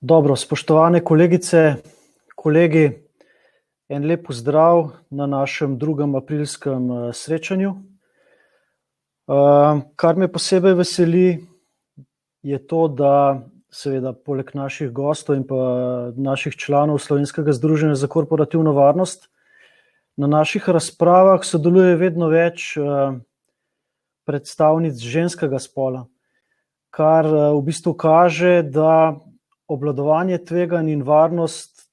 Dobro, spoštovane kolegice, kolegi, en lep pozdrav na našem 2. aprilskem srečanju. Kar me posebej veseli, je to, da seveda poleg naših gostov in pa naših članov Slovenskega združenja za korporativno varnost na naših razpravah sodeluje vedno več predstavnic ženskega spola, kar v bistvu kaže, da obvladovanje tveganj in varnost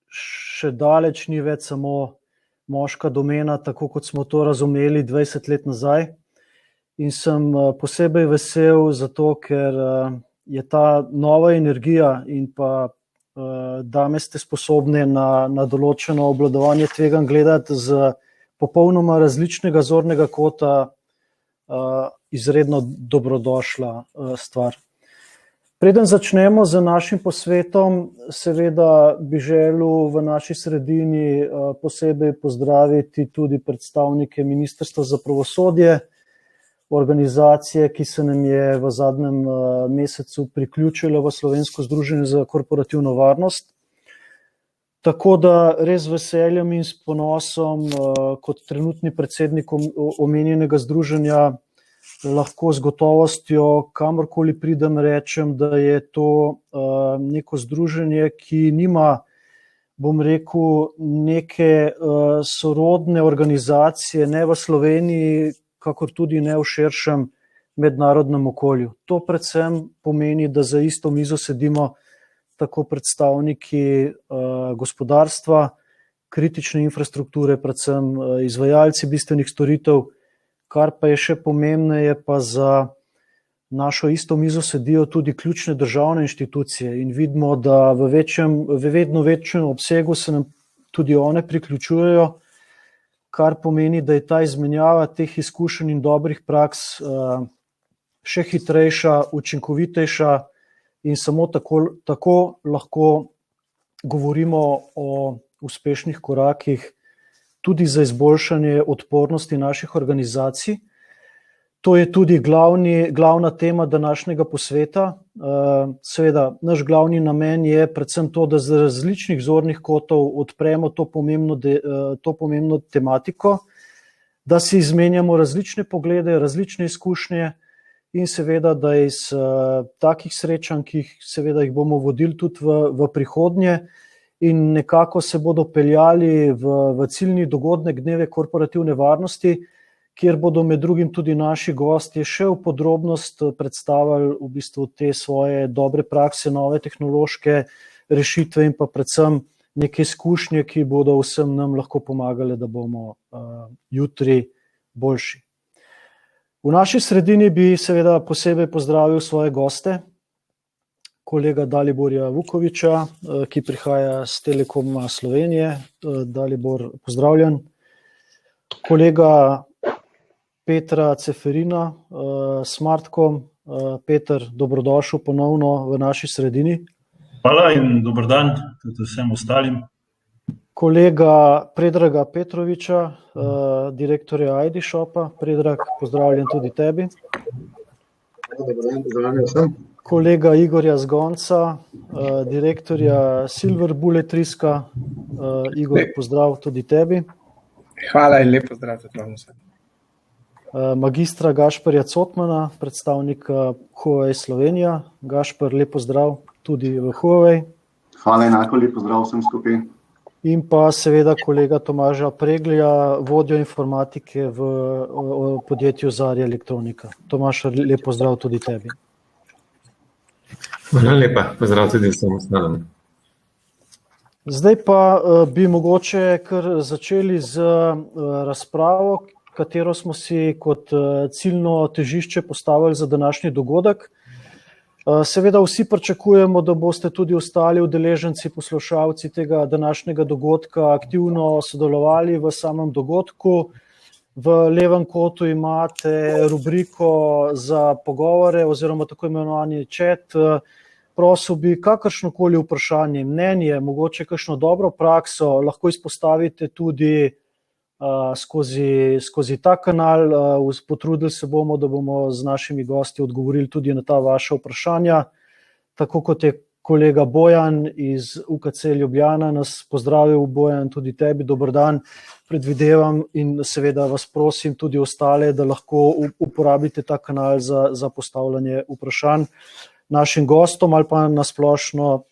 še daleč ni več samo moška domena, tako kot smo to razumeli 20 let nazaj. In sem posebej vesel zato, ker je ta nova energija in pa dame ste sposobne na določeno obvladovanje tveganj gledati z popolnoma različnega zornega kota izredno dobrodošla stvar. Preden začnemo z našim posvetom, seveda bi želel v naši sredini posebej pozdraviti tudi predstavnike Ministrstva za pravosodje, organizacije, ki se nam je v zadnjem mesecu priključila v Slovensko združenje za korporativno varnost. Tako da res veseljem in s ponosom kot trenutni predsednik omenjenega združenja lahko z gotovostjo kamorkoli pridem rečem, da je to neko združenje, ki nima, bom rekel, neke sorodne organizacije, ne v Sloveniji, kakor tudi ne v širšem mednarodnem okolju. To predvsem pomeni, da za isto mizo sedimo tako predstavniki gospodarstva, kritične infrastrukture, predvsem izvajalci bistvenih storitev, kar pa je še pomembneje, pa za našo isto mizo sedijo tudi ključne državne inštitucije in vidimo, da v vedno večjem obsegu se nam tudi one priključujejo, kar pomeni, da je ta izmenjava teh izkušenj in dobrih praks še hitrejša, učinkovitejša in samo tako lahko govorimo o uspešnih korakih tudi za izboljšanje odpornosti naših organizacij. To je tudi glavna tema današnjega posveta. Seveda, naš glavni namen je predvsem to, da z različnih zornih kotov odpremo to pomembno tematiko, da si izmenjamo različne poglede, različne izkušnje in seveda, da iz takih srečanj, ki seveda jih bomo vodili tudi v prihodnje, in nekako se bodo peljali v ciljni dogodek dneve korporativne varnosti, kjer bodo med drugim tudi naši gostje še v podrobnost predstavili v bistvu te svoje dobre prakse, nove tehnološke rešitve in pa predvsem neke izkušnje, ki bodo vsem nam lahko pomagale, da bomo jutri boljši. V naši sredini bi seveda posebej pozdravil svoje goste, kolega Daliborja Vukoviča, ki prihaja z Telekoma Slovenije. Dalibor, pozdravljen. Kolega Petra Ceferina, Smartcom. Peter, dobrodošel ponovno v naši sredini. Hvala in dober dan tudi vsem ostalim. Kolega Predraga Petroviča, direktorja ID Shopa. Predrag, pozdravljen tudi tebi. Dobar dan, pozdravljen vsem. Kolega Igorja Zgonca, direktorja Silver Bullet Riska. Igor, pozdrav tudi tebi. Hvala in lep pozdrav tudi vam vsem. Magistra Gašperja Cotmana, predstavnika Huawei Slovenija. Gašper, lep pozdrav tudi v Huawei. Hvala enako, lep pozdrav vsem skupaj. In pa seveda kolega Tomaža Preglja, vodjo informatike v podjetju Zarja Elektronika. Tomaž, lep pozdrav tudi tebi. Hvala lepa, pozdrav tudi vsem ostalim. Zdaj pa bi mogoče kar začeli z razpravo, katero smo si kot ciljno težišče postavili za današnji dogodek. Seveda vsi pričakujemo, da boste tudi ostali udeleženci, poslušalci tega današnjega dogodka aktivno sodelovali v samem dogodku. V levem kotu imate rubriko za pogovore oziroma tako imenovani chat. Prosil bi kakršnokoli vprašanje, mnenje, mogoče kakšno dobro prakso, lahko izpostavite tudi skozi ta kanal. Potrudili se bomo, da bomo z našimi gosti odgovorili tudi na ta vaša vprašanja, tako kot je kolega Bojan iz UKC Ljubljana nas pozdravil. Bojan, tudi tebi dober dan, predvidevam, in seveda vas prosim tudi ostale, da lahko uporabite ta kanal za postavljanje vprašanj našim gostom ali pa na splošno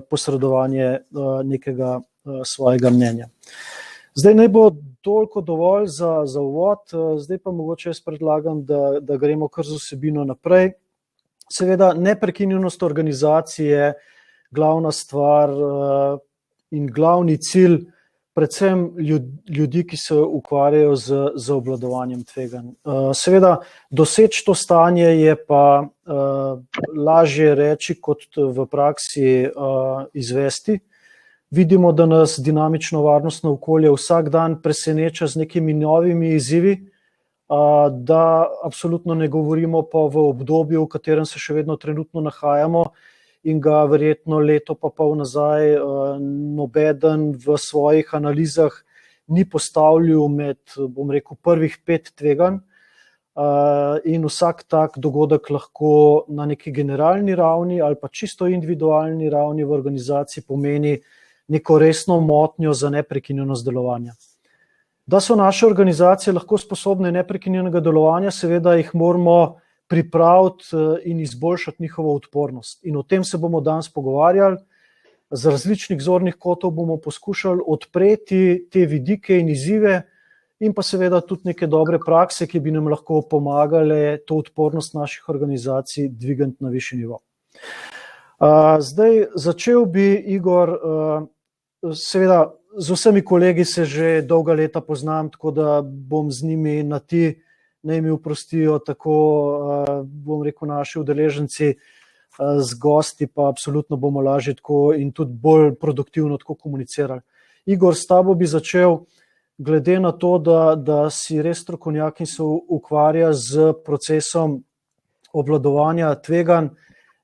posredovanje nekega svojega mnenja. Zdaj naj bo toliko dovolj za uvod, zdaj pa mogoče jaz predlagam, da gremo kar z vsebino naprej. Seveda neprekinjenost organizacije je glavna stvar in glavni cilj predvsem ljudi, ki se ukvarjajo z obvladovanjem tveganj. Seveda doseči to stanje je pa lažje reči kot v praksi izvesti. Vidimo, da nas dinamično varnostno okolje vsak dan preseneča z nekimi novimi izzivi, da absolutno ne govorimo pa v obdobju, v katerem se še vedno trenutno nahajamo in ga verjetno leto pa pol nazaj nobeden v svojih analizah ni postavljal med, bom rekel, prvih 5 tveganj. In vsak tak dogodek lahko na neki generalni ravni ali pa čisto individualni ravni v organizaciji pomeni neko resno motnjo za neprekinjenost delovanja. Da so naše organizacije lahko sposobne neprekinjenega delovanja, seveda jih moramo pripraviti in izboljšati njihovo odpornost. In o tem se bomo danes pogovarjali. Z različnih zornih kotov bomo poskušali odpreti te vidike in izzive in pa seveda tudi neke dobre prakse, ki bi nam lahko pomagale to odpornost naših organizacij dvigati na višji nivo. Zdaj začel bi, Igor, seveda z vsemi kolegi se že dolga leta poznam, tako da bom z njimi na ti, naj mi oprostijo tako, bom rekel, naši udeleženci, z gosti pa absolutno bomo lažje tako in tudi bolj produktivno tako komunicirali. Igor, s tabo bi začel, glede na to, da si res strokovnjak in se ukvarja z procesom obvladovanja tveganj,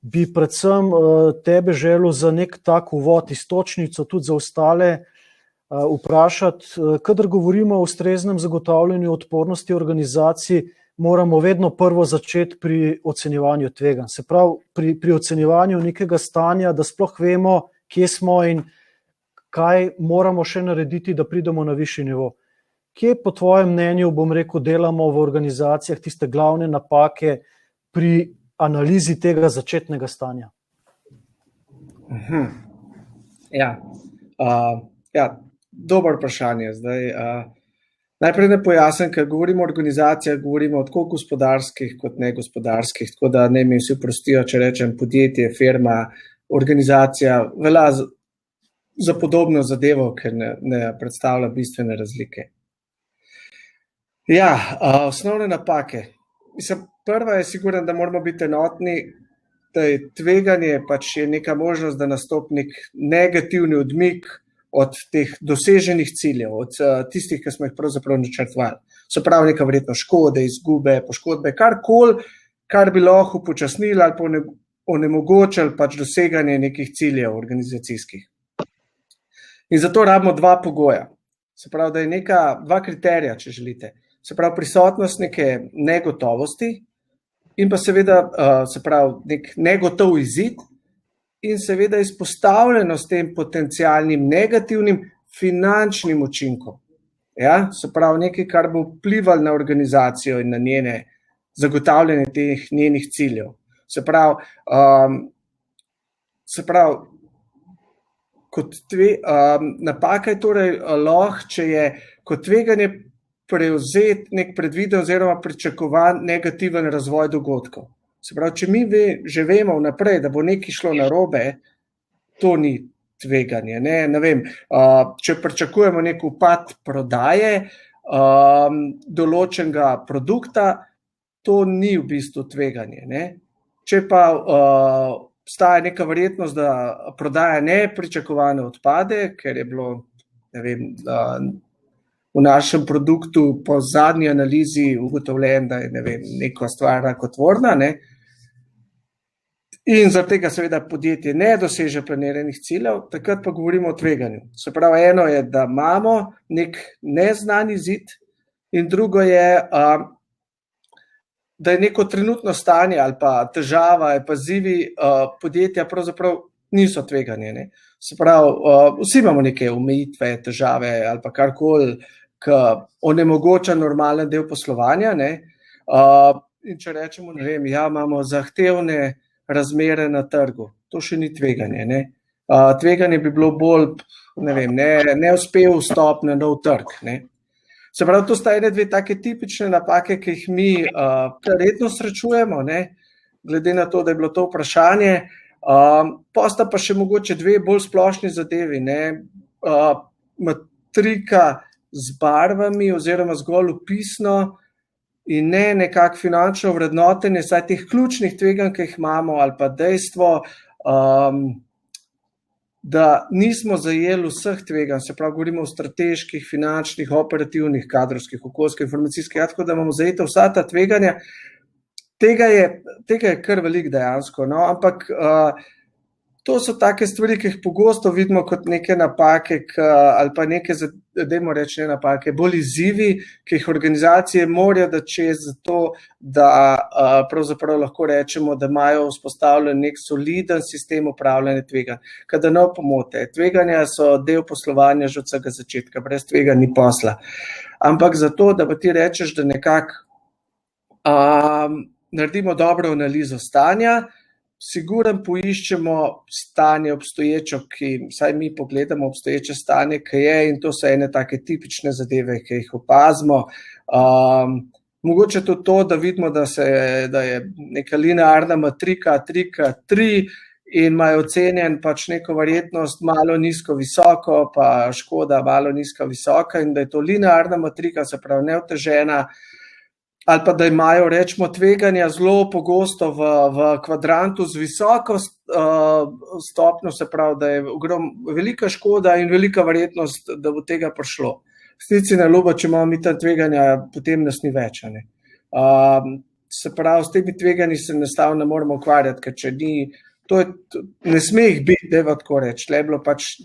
bi predvsem tebe želel za nek tak uvod, iztočnico tudi za ostale vprašati. Kadar govorimo o ustreznem zagotavljanju odpornosti organizacij, moramo vedno prvo začeti pri ocenjevanju tveganj. Se pravi, pri ocenjevanju nekega stanja, da sploh vemo, kje smo in kaj moramo še narediti, da pridemo na višji nivo. Kje po tvojem mnenju, bom rekel, delamo v organizacijah tiste glavne napake pri analizi tega začetnega stanja? Ja, dobro vprašanje. Zdaj, najprej ne pojasnim, ker govorimo o organizacijah, govorimo tako gospodarskih kot negospodarskih, tako da ne mi vsi prostijo, če rečem podjetje, firma, organizacija, velja za podobno zadevo, ker ne predstavlja bistvene razlike. Ja, osnovne napake. Mislim, prva je sigurno, da moramo biti enotni, da je tveganje pač je neka možnost, da nastopi nek negativni odmik od teh doseženih ciljev, od tistih, ki smo jih pravzaprav načrtovali. Se pravi, neka verjetno škode, izgube, poškodbe, karkoli, kar bi lahko upočasnili ali pa onemogočili pač doseganje nekih ciljev organizacijskih. In zato rabimo 2 pogoja. Se pravi, da je 2 kriterija, če želite. Se pravi, prisotnost neke negotovosti in pa seveda, se pravi, nek negotov izid in seveda izpostavljenost tem potencialnim negativnim finančnim učinkom. Ja? Se pravi, nekaj, kar bo vplivalo na organizacijo in na njene zagotavljanje teh njenih ciljev. Se pravi, napaka je torej lahko, če je kot tveganje prevzeti nek predviden oziroma pričakovan negativen razvoj dogodkov. Se pravi, če mi že vemo vnaprej, da bo nekaj šlo narobe, to ni tveganje. Ne vem, če pričakujemo nek upad prodaje določenega produkta, to ni v bistvu tveganje. Ne? Če pa obstaja neka verjetnost, da prodaja nepričakovane odpade, ker je bilo, ne vem, v našem produktu po zadnji analizi ugotovljen, da je neka stvar rakotvorna, ne? In zaradi tega seveda podjetje ne doseže planiranih ciljev, takrat pa govorimo o tveganju. Se pravi, eno je, da imamo nek neznan izid in drugo je, da je neko trenutno stanje ali pa težava, ali pa izzivi podjetja pravzaprav niso tveganje. Ne. Se pravi, vsi imamo neke omejitve, težave ali pa karkoli, ki onemogoča normalen del poslovanja. Ne. In če rečemo, ne vem, ja, imamo zahtevne razmere na trgu, to še ni tveganje. Ne. Tveganje bi bilo bolj, ne vem, neuspel vstop na nov trg. Ne. Se pravi, to sta ene dve take tipične napake, ki jih mi redno srečujemo, ne, glede na to, da je bilo to vprašanje. Posta pa še mogoče dve bolj splošni zadevi. Ne. Matrika z barvami oziroma zgolj opisno in ne nekako finančno vrednotenje, saj teh ključnih tveganj, ki jih imamo, ali pa dejstvo, da nismo zajeli vseh tveganj, se pravi, govorimo o strateških, finančnih, operativnih, kadrovskih, okoljskih, informacijskih, tako da imamo zajeta vsa ta tveganja. Tega je kar veliko dejansko, no? Ampak to so take stvari, ki jih pogosto vidimo kot neke napake, ali pa neke, dajmo reči, ne napake, bolj izzivi, ki jih organizacije morajo dati čez za to, da pravzaprav lahko rečemo, da imajo vzpostavljen nek soliden sistem upravljanja tveganj. Kada ne pomote, tveganja so del poslovanja že od vsega začetka, brez tveganj ni posla. Ampak zato, da pa ti rečeš, da nekako naredimo dobro analizo stanja, siguren poiščemo stanje obstoječo, ki vsaj mi pogledamo obstoječe stanje, ki je, in to so ene take tipične zadeve, ki jih opazimo. Mogoče tudi to, da vidimo, da je neka linearna matrika 3x3 in imajo ocenjen pač neko verjetnost malo nizko visoko, pa škoda malo nizko visoka, in da je to linearna matrika, se pravi neotežena, ali pa da imajo, rečemo, tveganja zelo pogosto v kvadrantu z visoko stopnjo, se pravi, da je velika škoda in velika verjetnost, da bo tega prišlo. Stici na ljubo, če imamo mi ta tveganja, potem nas ni več. Ne? Se pravi, s temi tveganji se enostavno ne moramo ukvarjati, ker če ni, ne sme jih biti, dajva tako reči.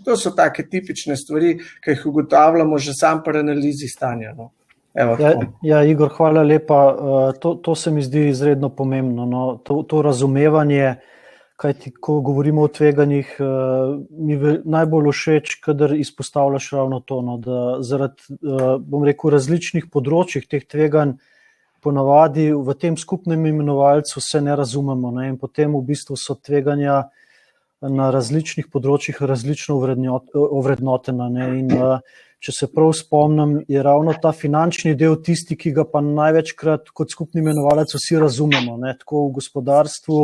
To so take tipične stvari, ki jih ugotavljamo že sam pri analizi stanja. No? Ja, Igor, hvala lepa. To se mi zdi izredno pomembno. No. To razumevanje, kajti ko govorimo o tveganjih, mi najbolj všeč, kadar izpostavljaš ravno to, no, da zaradi, bom rekel, različnih področjih teh tveganj ponavadi v tem skupnem imenovalcu se ne razumemo, ne, in potem v bistvu so tveganja na različnih področjih različno ovrednotena. Ne, in če se prav spomnim, je ravno ta finančni del tisti, ki ga pa največkrat kot skupni imenovalec vsi razumemo, ne, tako v gospodarstvu,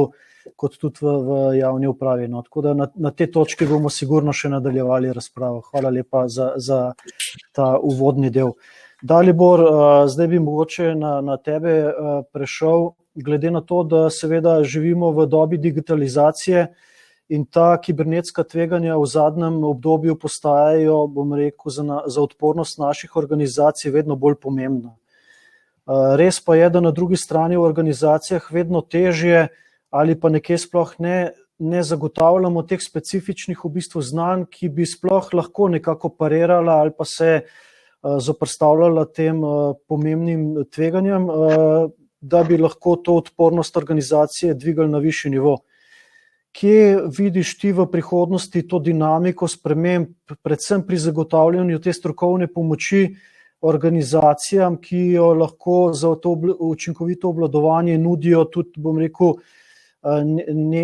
kot tudi v javni upravi. No. Tako da na te točke bomo sigurno še nadaljevali razpravo. Hvala lepa za ta uvodni del. Dalibor, zdaj bi mogoče na tebe prešel, glede na to, da seveda živimo v dobi digitalizacije in ta kibernetska tveganja v zadnjem obdobju postajajo, bom rekel, za odpornost naših organizacij vedno bolj pomembna. Res pa je, da na drugi strani v organizacijah vedno težje ali pa nekje sploh ne zagotavljamo teh specifičnih v bistvu znanj, ki bi sploh lahko nekako parirala ali pa se zoperstavljala tem pomembnim tveganjem, da bi lahko to odpornost organizacije dvigali na višji nivo. Kje vidiš ti v prihodnosti to dinamiko sprememb, predvsem pri zagotavljanju te strokovne pomoči organizacijam, ki jo lahko za to učinkovito obvladovanje nudijo tudi, bom rekel,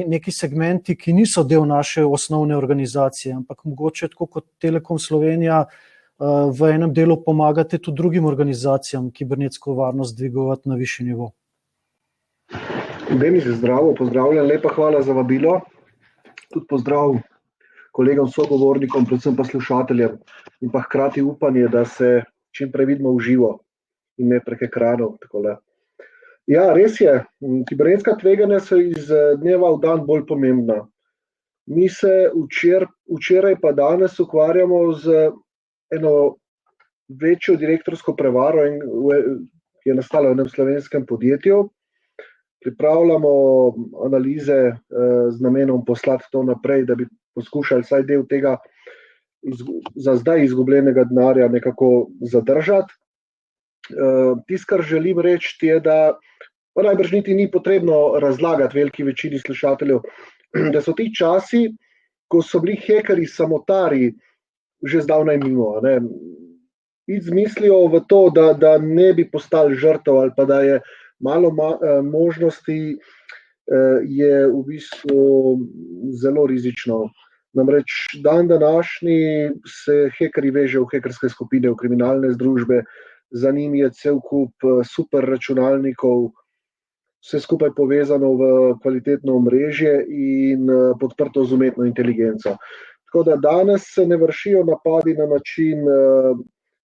neki segmenti, ki niso del naše osnovne organizacije, ampak mogoče tako kot Telekom Slovenija v enem delu pomagate tudi drugim organizacijam kibernetsko varnost dvigovati na višji nivo. Denis, zdravo, pozdravljen, lepa hvala za vabilo. Tudi pozdrav kolegom sogovornikom, predvsem pa slušateljem in pa hkrati upanje, da se čim prej vidimo v živo in ne prek ekranov. Takole. Ja, res je, kibernetska tveganja so iz dneva v dan bolj pomembna. Mi se včeraj pa danes ukvarjamo z eno večjo direktorsko prevaro, ki je nastala v enem slovenskem podjetju. Pripravljamo analize z namenom poslati to naprej, da bi poskušali vsaj del tega za zdaj izgubljenega denarja nekako zadržati. Tisto, kar želim reči, je, da najbrž niti ni potrebno razlagati veliki večini slušateljev, da so ti časi, ko so bili hekerji samotari že zdavnaj mimo. Izmislijo v to, da ne bi postali žrtev ali pa da je malo možnosti, je v bistvu zelo rizično. Namreč dan današnji se hekerji vežejo v hekerske skupine, v kriminalne združbe, za njimi je cel kup super računalnikov, vse skupaj povezano v kvalitetno omrežje in podprto z umetno inteligenco. Tako da danes se ne vršijo napadi na način,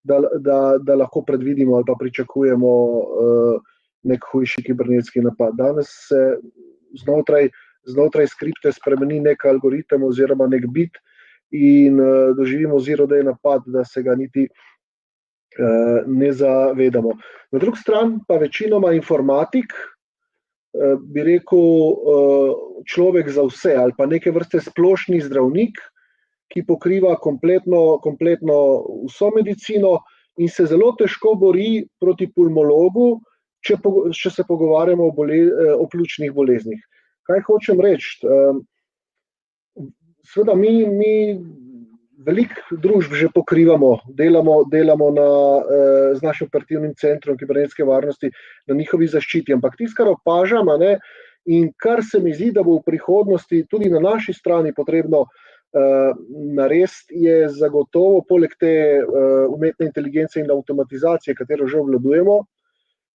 da lahko predvidimo ali pa pričakujemo nek hujši kibernetski napad. Danes se znotraj skripte spremeni nek algoritem oziroma nek bit in doživimo zero day napad, da se ga niti ne zavedamo. Na drugi strani pa večinoma informatik, bi rekel človek za vse ali pa neke vrste splošni zdravnik, ki pokriva kompletno vso medicino in se zelo težko bori proti pulmologu, če se pogovarjamo o pljučnih boleznih. Kaj hočem reči? Seveda mi veliko družb že pokrivamo, delamo z našim operativnim centrom kibernetske varnosti na njihovi zaščiti, ampak tisto, kar opažam, in kar se mi zdi, da bo v prihodnosti tudi na naši strani potrebno narediti, je zagotovo poleg te umetne inteligence in avtomatizacije, katero že obvladujemo.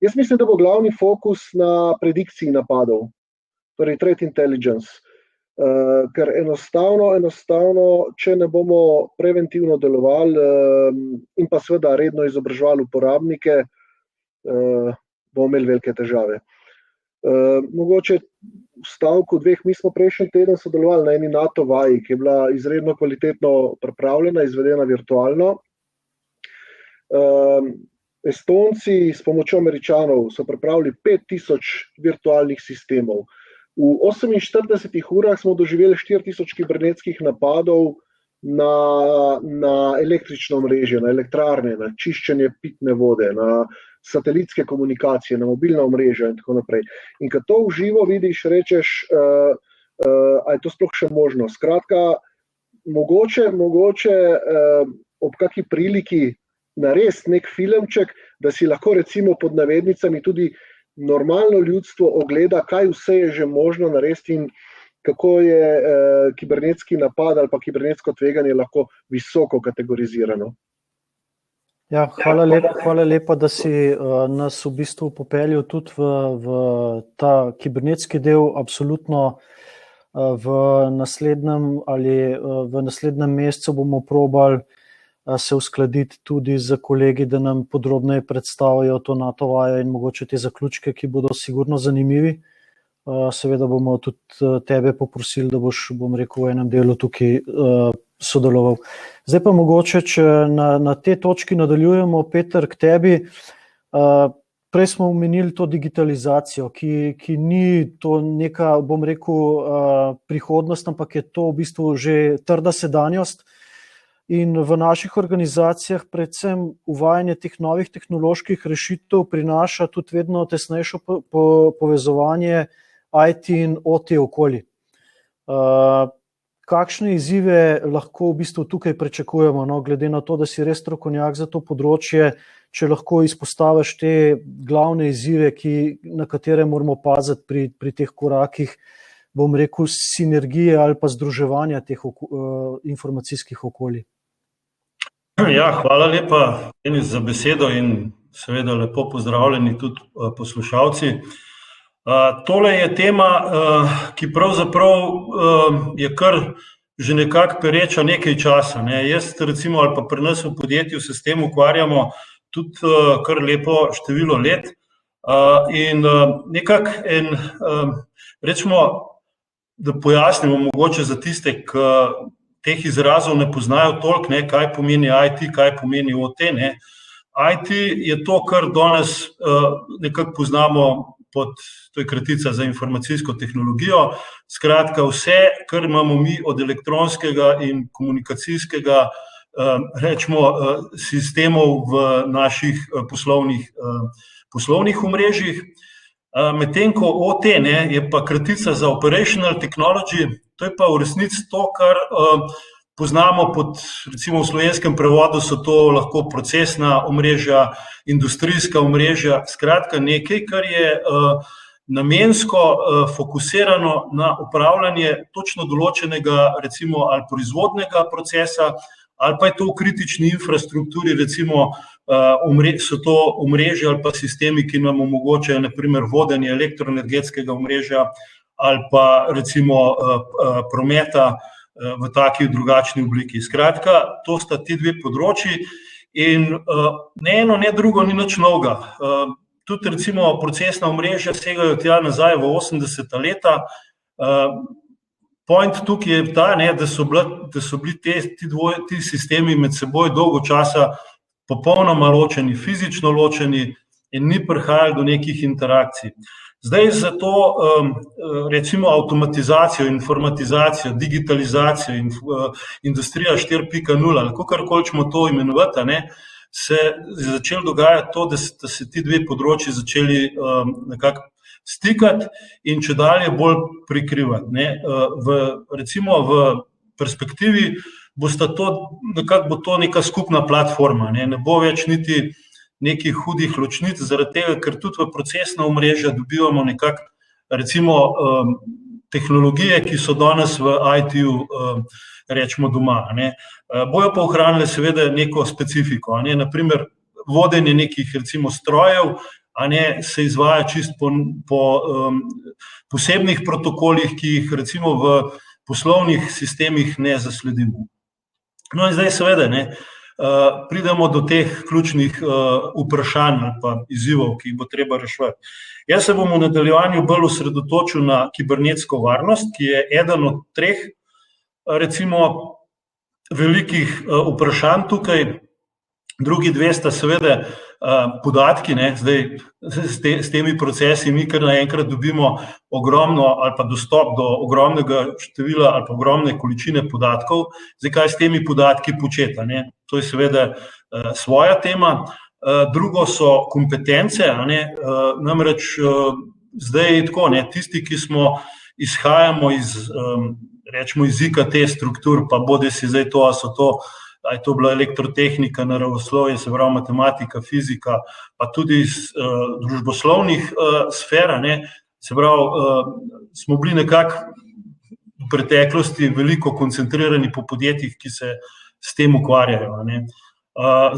Jaz mislim, da bo glavni fokus na predikciji napadov, torej threat intelligence, ker enostavno, če ne bomo preventivno delovali in pa seveda redno izobraževali uporabnike, bomo imeli velike težave. Mogoče v stavku dveh, mi smo prejšnji teden sodelovali na eni NATO vaji, ki je bila izredno kvalitetno pripravljena, izvedena virtualno. Estonci s pomočjo Američanov so pripravili 5000 virtualnih sistemov. V 48 urah smo doživeli 4000 kibernetskih napadov na električno omrežje, na elektrarne, na čiščenje pitne vode, na satelitske komunikacije, na mobilna omrežja in tako naprej. In ko to v živo vidiš, rečeš, a je to sploh še možno. Skratka, mogoče ob kaki priliki narediti nek filmček, da si lahko recimo pod navednicami tudi normalno ljudstvo ogleda, kaj vse je že možno narediti in kako je kibernetski napad ali pa kibernetsko tveganje lahko visoko kategorizirano. Ja, hvala lepa, da si nas v bistvu popeljal tudi v ta kibernetski del. Absolutno v naslednjem mesecu bomo probali se uskladiti tudi z kolegi, da nam podrobneje predstavijo to NATO vajo in mogoče te zaključke, ki bodo sigurno zanimivi. Seveda bomo tudi tebe poprosili, da boš, bom rekel, v enem delu tukaj sodeloval. Zdaj pa mogoče, če na te točki nadaljujemo, Peter, k tebi. Prej smo omenili to digitalizacijo, ki ni to neka, bom rekel, prihodnost, ampak je to v bistvu že trda sedanjost. In v naših organizacijah predvsem uvajanje teh novih tehnoloških rešitev prinaša tudi vedno tesnejšo povezovanje IT in OT okolij. Kakšne izzive lahko v bistvu tukaj pričakujemo, glede na to, da si res strokovnjak za to področje, če lahko izpostaviš te glavne izzive, na katere moramo paziti pri teh korakih, bom rekel, sinergije ali pa združevanja teh informacijskih okolij. Ja, hvala lepa Denis za besedo in seveda lepo pozdravljeni tudi poslušalci. Tole je tema, ki pravzaprav je kar že nekako pereča nekaj časa. Jaz recimo ali pa pri nas v podjetju se s tem ukvarjamo tudi kar lepo število let in nekako rečemo, da pojasnimo mogoče za tiste, ki teh izrazov ne poznajo toliko, kaj pomeni IT, kaj pomeni OT. IT je to, kar danes nekako poznamo to je kratica za informacijsko tehnologijo. Skratka, vse, kar imamo mi od elektronskega in komunikacijskega, rečemo, sistemov v naših poslovnih omrežjih. Medtem ko OT je pa kratica za Operational Technology, To je pa v resnici to, kar poznamo pod, recimo v slovenskem prevodu so to lahko procesna omrežja, industrijska omrežja, skratka nekaj, kar je namensko fokusirano na upravljanje točno določenega recimo ali proizvodnega procesa, ali pa je to v kritični infrastrukturi, recimo so to omrežja ali pa sistemi, ki nam omogočajo naprimer vodenje elektroenergetskega omrežja ali pa recimo prometa v taki drugačni obliki. Skratka, to sta ti dve področji in ne eno, ne drugo ni nič novega. Tudi recimo procesna omrežja segajo tja nazaj v 80. leta. Point tukaj je ta, da so bili ti sistemi med seboj dolgo časa popolnoma ločeni, fizično ločeni in ni prihajalo do nekih interakcij. Zdaj za to recimo avtomatizacijo, informatizacijo, digitalizacijo, industrija 4.0 ali kakorkoli ćemo to imenovati, se je začelo dogajati to, da se ti dve področji začeli nekako stikati in če dalje bolj prikrivati. Recimo v perspektivi bo to neka skupna platforma, ne bo več niti nekih hudih ločnic, zaradi tega, ker tudi v procesna omrežja dobivamo nekako recimo tehnologije, ki so danes v IT-ju rečemo doma. Bojo pa ohranile seveda neko specifiko, naprimer vodenje nekih recimo strojev, se izvaja čist po posebnih protokolih, ki jih recimo v poslovnih sistemih ne zasledimo. No in zdaj seveda, pridemo do teh ključnih vprašanj ali pa izzivov, ki jih bo treba reševati. Jaz se bom v nadaljevanju bolj osredotočil na kibernetsko varnost, ki je eden od treh recimo velikih vprašanj tukaj. Drugi dve sta seveda podatki, zdaj s temi procesi mi kar naenkrat dobimo ogromno ali pa dostop do ogromnega števila ali pa ogromne količine podatkov. Zdaj, kaj s temi podatki početi? To je seveda svoja tema. Drugo so kompetence, namreč zdaj je tako, tisti, ki izhajamo iz IKT struktur, pa bodisi zdaj to, ali je to bila elektrotehnika, naravoslovje, se pravi matematika, fizika, pa tudi iz družboslovnih sfer, se pravi, smo bili nekako v preteklosti veliko koncentrirani po podjetjih, ki se s tem ukvarjajo.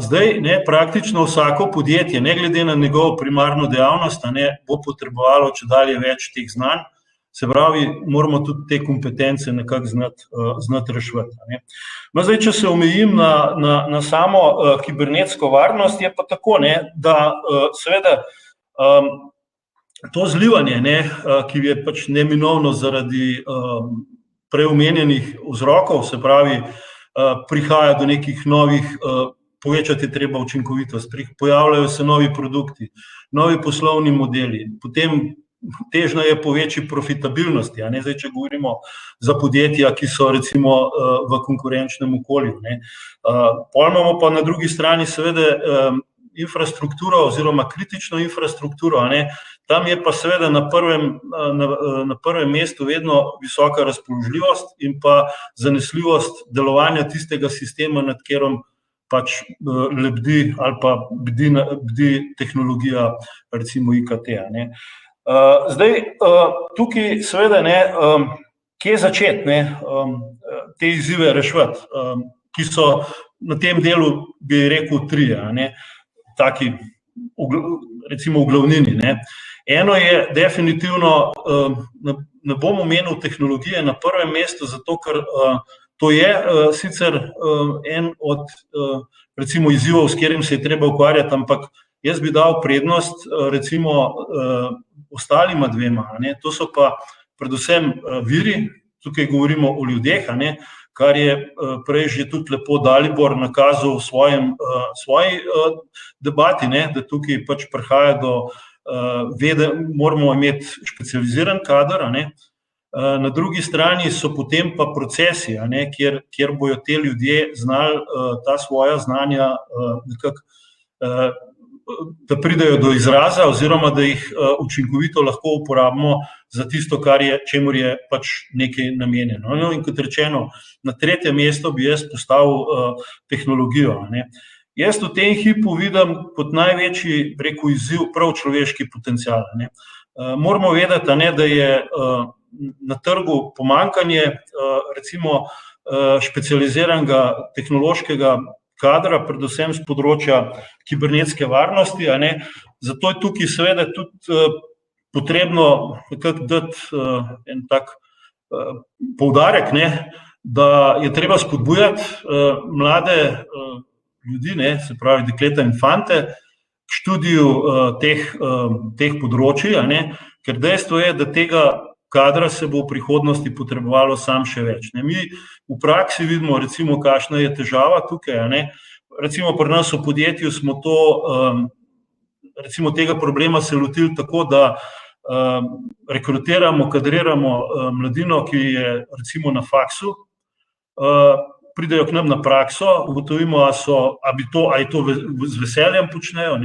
Zdaj, praktično vsako podjetje, ne glede na njegovo primarno dejavnost, bo potrebovalo čedalje več teh znanj, se pravi, moramo tudi te kompetence nekako znati reševati. No, zdaj, če se omejim na samo kibernetsko varnost, je pa tako, da seveda to zlivanje, ki je pač neminovno zaradi preomenjenih vzrokov, se pravi, prihaja do nekih novih, povečati treba učinkovitost, pojavljajo se novi produkti, novi poslovni modeli, potem težnja je po večji profitabilnosti, zdaj, če govorimo za podjetja, ki so recimo v konkurenčnem okolju. Potem imamo pa na drugi strani seveda infrastrukturo oziroma kritično infrastrukturo, tam je pa seveda na prvem mestu vedno visoka razpoložljivost in pa zanesljivost delovanja tistega sistema, nad katerim pač lebdi ali pa bdi tehnologija, recimo IKT. Zdaj, tukaj seveda, kje začeti te izzive reševati, ki so na tem delu, bi rekel, trije, taki, recimo v glavnini. Eno je definitivno, ne bom omenil tehnologije na prvem mestu, zato ker to je sicer en od recimo izzivov, s katerim se je treba ukvarjati, ampak jaz bi dal prednost recimo ostalima dvema. To so pa predvsem viri, tukaj govorimo o ljudeh, kar je prej že tudi lepo Dalibor nakazal v svoji debati, da tukaj pač prihaja do moramo imeti specializiran kader, na drugi strani so potem pa procesi, kjer bojo te ljudje znali ta svoja znanja nekako da pridejo do izraza oziroma da jih učinkovito lahko uporabimo za tisto, čemur je pač nekaj namenjeno. No, in kot rečeno, na tretje mesto bi jaz postavil tehnologijo. Ne. Jaz v tem hipu vidim kot največji, izziv prav človeški potencial. Ne. Moramo vedeti, da je na trgu pomanjkanje recimo specializiranega tehnološkega kadra, predvsem z področja kibernetske varnosti. Zato je tukaj seveda tudi potrebno dati en tak poudarek, da je treba spodbujati mlade ljudi, se pravi dekleta in fante, k študiju teh področij, ker dejstvo je, da tega kadra se bo v prihodnosti potrebovalo sam še več. Mi v praksi vidimo, recimo, kakšna je težava tukaj. Recimo pri nas v podjetju smo recimo tega problema se lotili tako, da rekrutiramo, kadriramo mladino, ki je recimo na faksu, pridejo k nam na prakso, ugotovimo, ali to z veseljem počnejo,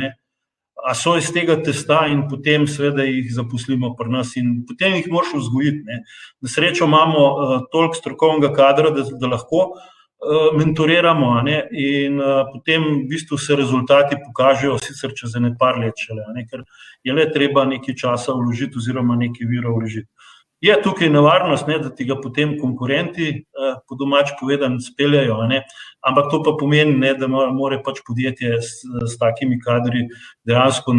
a so iz tega testa in potem seveda jih zaposlimo pri nas in potem jih moraš vzgojiti. Na srečo imamo toliko strokovnega kadra, da lahko mentoriramo in potem v bistvu se rezultati pokažejo sicer čez par let šele, ker je le treba nekaj časa vložiti oziroma nekaj virov vložiti. Je tukaj nevarnost, da ti ga potem konkurenti, po domač povedan, speljajo, ampak to pa pomeni, da mora pač podjetje s takimi kadri dejansko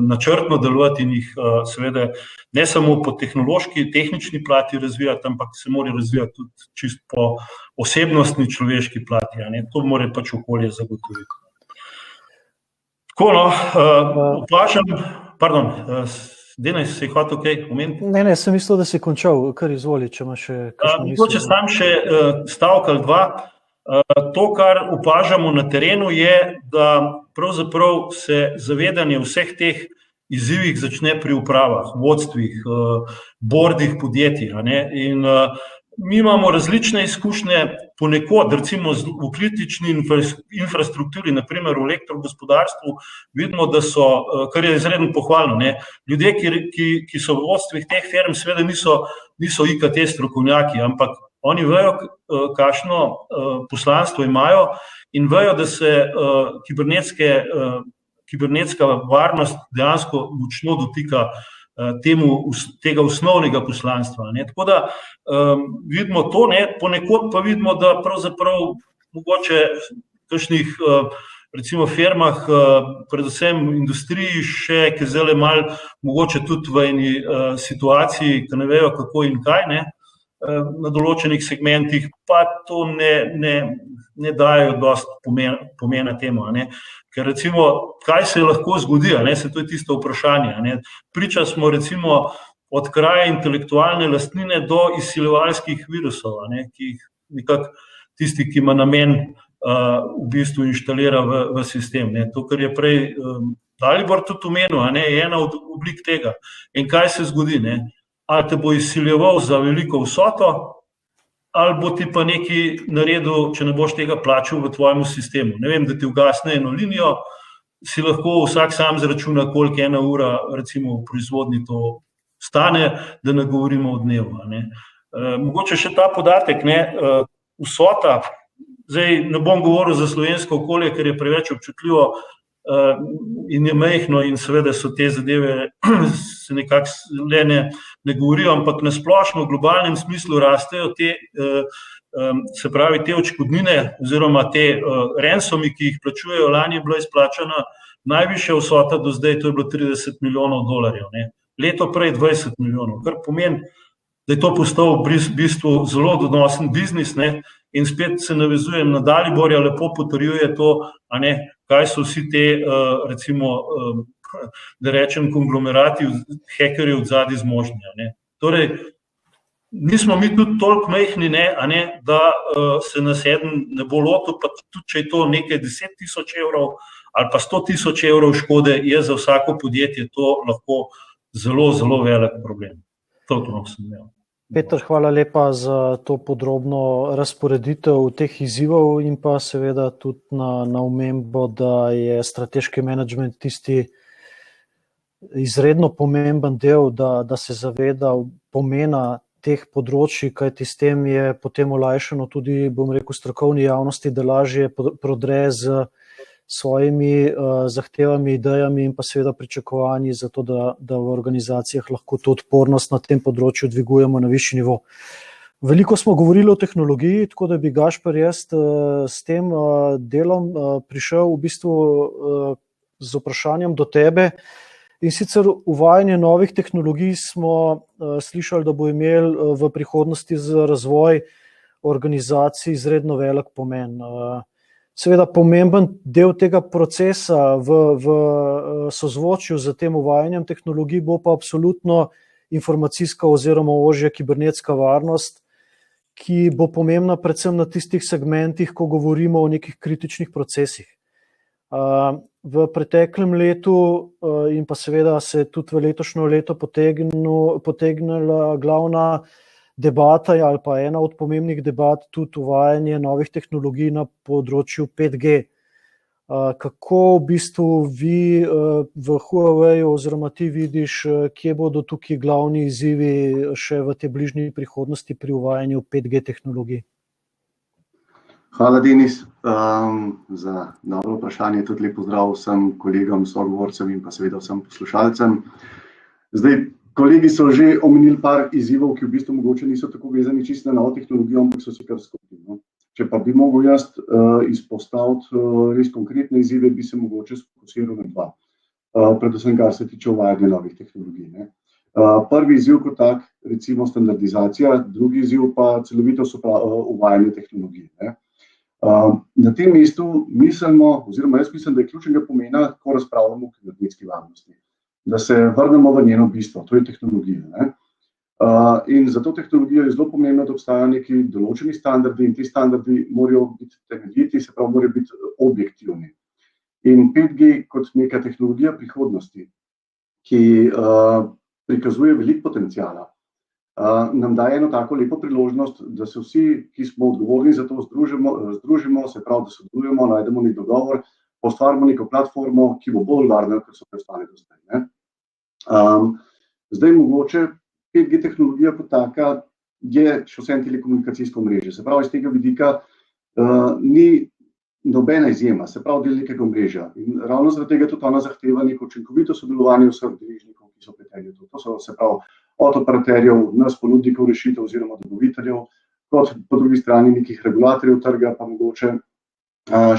načrtno delovati in jih seveda ne samo po tehnološki, tehnični plati razvijati, ampak se mora razvijati tudi čist po osebnostni človeški plati. To mora pač okolje zagotoviti. Tako, vprašam, pardon, Denis, si hotel kaj omeniti? Ne, sem mislil, da si končal, kar izvoli, če imaš še kakšno misel. Mogoče sam še stavek ali dva. To, kar opažamo na terenu, je, da pravzaprav se zavedanje vseh teh izzivih začne pri upravah, vodstvih, bordih podjetij. In mi imamo različne izkušnje, ponekod, recimo v kritični infrastrukturi, naprimer v elektrogospodarstvu, vidimo, da so, kar je izredno pohvalno, ljudje, ki so v vodstvih teh firm, seveda niso IKT strokovnjaki, ampak oni vejo, kakšno poslanstvo imajo in vejo, da se kibernetska varnost dejansko močno dotika tega osnovnega poslanstva. Tako da vidimo to, ponekod pa vidimo, da pravzaprav mogoče v kakšnih recimo firmah, predvsem v industriji še, ki zdaj malo mogoče tudi v eni situaciji, ki ne vejo kako in kaj, na določenih segmentih, pa to ne dajo dosti pomena temu. Ker recimo, kaj se lahko zgodi, se to je tisto vprašanje. Priča smo recimo od kraja intelektualne lastnine do izsiljevalskih virusov, ki jih nekako tisti, ki ima namen v bistvu inštalira v sistem. To, kar je prej Dalibor tudi omenil, je ena od oblik tega. In kaj se zgodi? Ali te bo izsiljeval za veliko vsoto, ali bo ti pa nekaj naredil, če ne boš tega plačal v tvojem sistemu. Ne vem, da ti ugasne eno linijo, si lahko vsak sam zračuna, koliko ena ura recimo v proizvodnji to stane, da ne govorimo o dnevu. Mogoče še ta podatek, vsota, zdaj ne bom govoril za slovensko okolje, ker je preveč občutljivo in je majhno in seveda so te zadeve se nekako ne govorijo, ampak na splošno v globalnem smislu rastejo te, se pravi, te odškodnine oziroma te ransomi, ki jih plačujejo. Lani je bila izplačana najvišja vsota do zdaj, to je bilo $30 milijonov. Leto prej 20 milijonov, kar pomeni, da je to postal v bistvu zelo donosen biznis, in spet se navezujem na Daliborja, lepo potrjuje to, kaj so vsi te, recimo, da rečem, konglomerati, hekerji od zadaj zmožni. Torej, nismo mi tudi toliko majhni, da se nas eden ne bo lotil, pa tudi, če je to nekaj 10,000 evrov ali pa 100,000 evrov škode, je za vsako podjetje to lahko zelo, zelo velik problem. To sem imel. Peter, hvala lepa za to podrobno razporeditev teh izzivov in pa seveda tudi na omembo, da je strateški menedžment tisti izredno pomemben del, da se zaveda pomena teh področji, kajti s tem je potem olajšano tudi, strokovni javnosti, da lažje prodre z svojimi zahtevami, idejami in pa seveda pričakovanji za to, da v organizacijah lahko to odpornost na tem področju dvigujemo na višji nivo. Veliko smo govorili o tehnologiji, tako da bi Gašper jaz s tem delom prišel v bistvu z vprašanjem do tebe. In sicer uvajanje novih tehnologij smo slišali, da bo imel v prihodnosti za razvoj organizacij izredno velik pomen. Seveda pomemben del tega procesa v sozvočju z tem uvajanjem tehnologij bo pa absolutno informacijska oziroma ožja kibernetska varnost, ki bo pomembna predvsem na tistih segmentih, ko govorimo o nekih kritičnih procesih. V preteklem letu in pa seveda se tudi v letošnjo leto potegnila glavna debata ali pa ena od pomembnih debat tudi uvajanje novih tehnologij na področju 5G. Kako v bistvu vi v Huawei oziroma ti vidiš, kje bodo tukaj glavni izzivi še v tej bližnji prihodnosti pri uvajanju 5G tehnologij? Hvala, Denis, za dobro vprašanje. Tudi lep pozdrav vsem kolegom, sogovorcem in pa seveda vsem poslušalcem. Zdaj, kolegi so že omenili par izzivov, ki v bistvu mogoče niso tako vezani čisto na novo tehnologijo, ampak so si kar skupni. No? Če pa bi mogel jaz izpostaviti res konkretne izzive, bi se mogoče sfokusiral na dva. Predvsem, kar se tiče uvajanja novih tehnologij. Ne? Prvi izziv kot tak, recimo standardizacija, drugi izziv pa celovito uvajanje tehnologij. Ne? Na tem mestu mislimo, oziroma jaz mislim, da je ključnega pomena, ko razpravljamo o kibernetski varnosti, da se vrnemo v njeno bistvo, to je tehnologija. Ne? In za to tehnologijo je zelo pomembno, da obstajajo neki določeni standardi in ti standardi morajo biti temeljiti, se pravi, morajo biti objektivni. In 5G kot neka tehnologija prihodnosti, ki prikazuje veliko potenciala, nam daje eno tako lepo priložnost, da se vsi, ki smo odgovorni za to, združimo, se pravi, da sodelujemo, najdemo nek dogovor, ustvarimo neko platformo, ki bo bolj varna, kot so ostale do zdaj. Zdaj mogoče 5G tehnologija kot taka je še vsem telekomunikacijsko omrežje. Se pravi, iz tega vidika ni nobena izjema, se pravi del nekega omrežja. In ravno zaradi tega tudi ona zahteva neko učinkovito sodelovanje vseh deležnikov, ki so vpleteni v to. To so, se pravi, od operaterjev, nas ponudnikov rešitev oziroma dobaviteljev, kot po drugi strani nekih regulatorjev trga, pa mogoče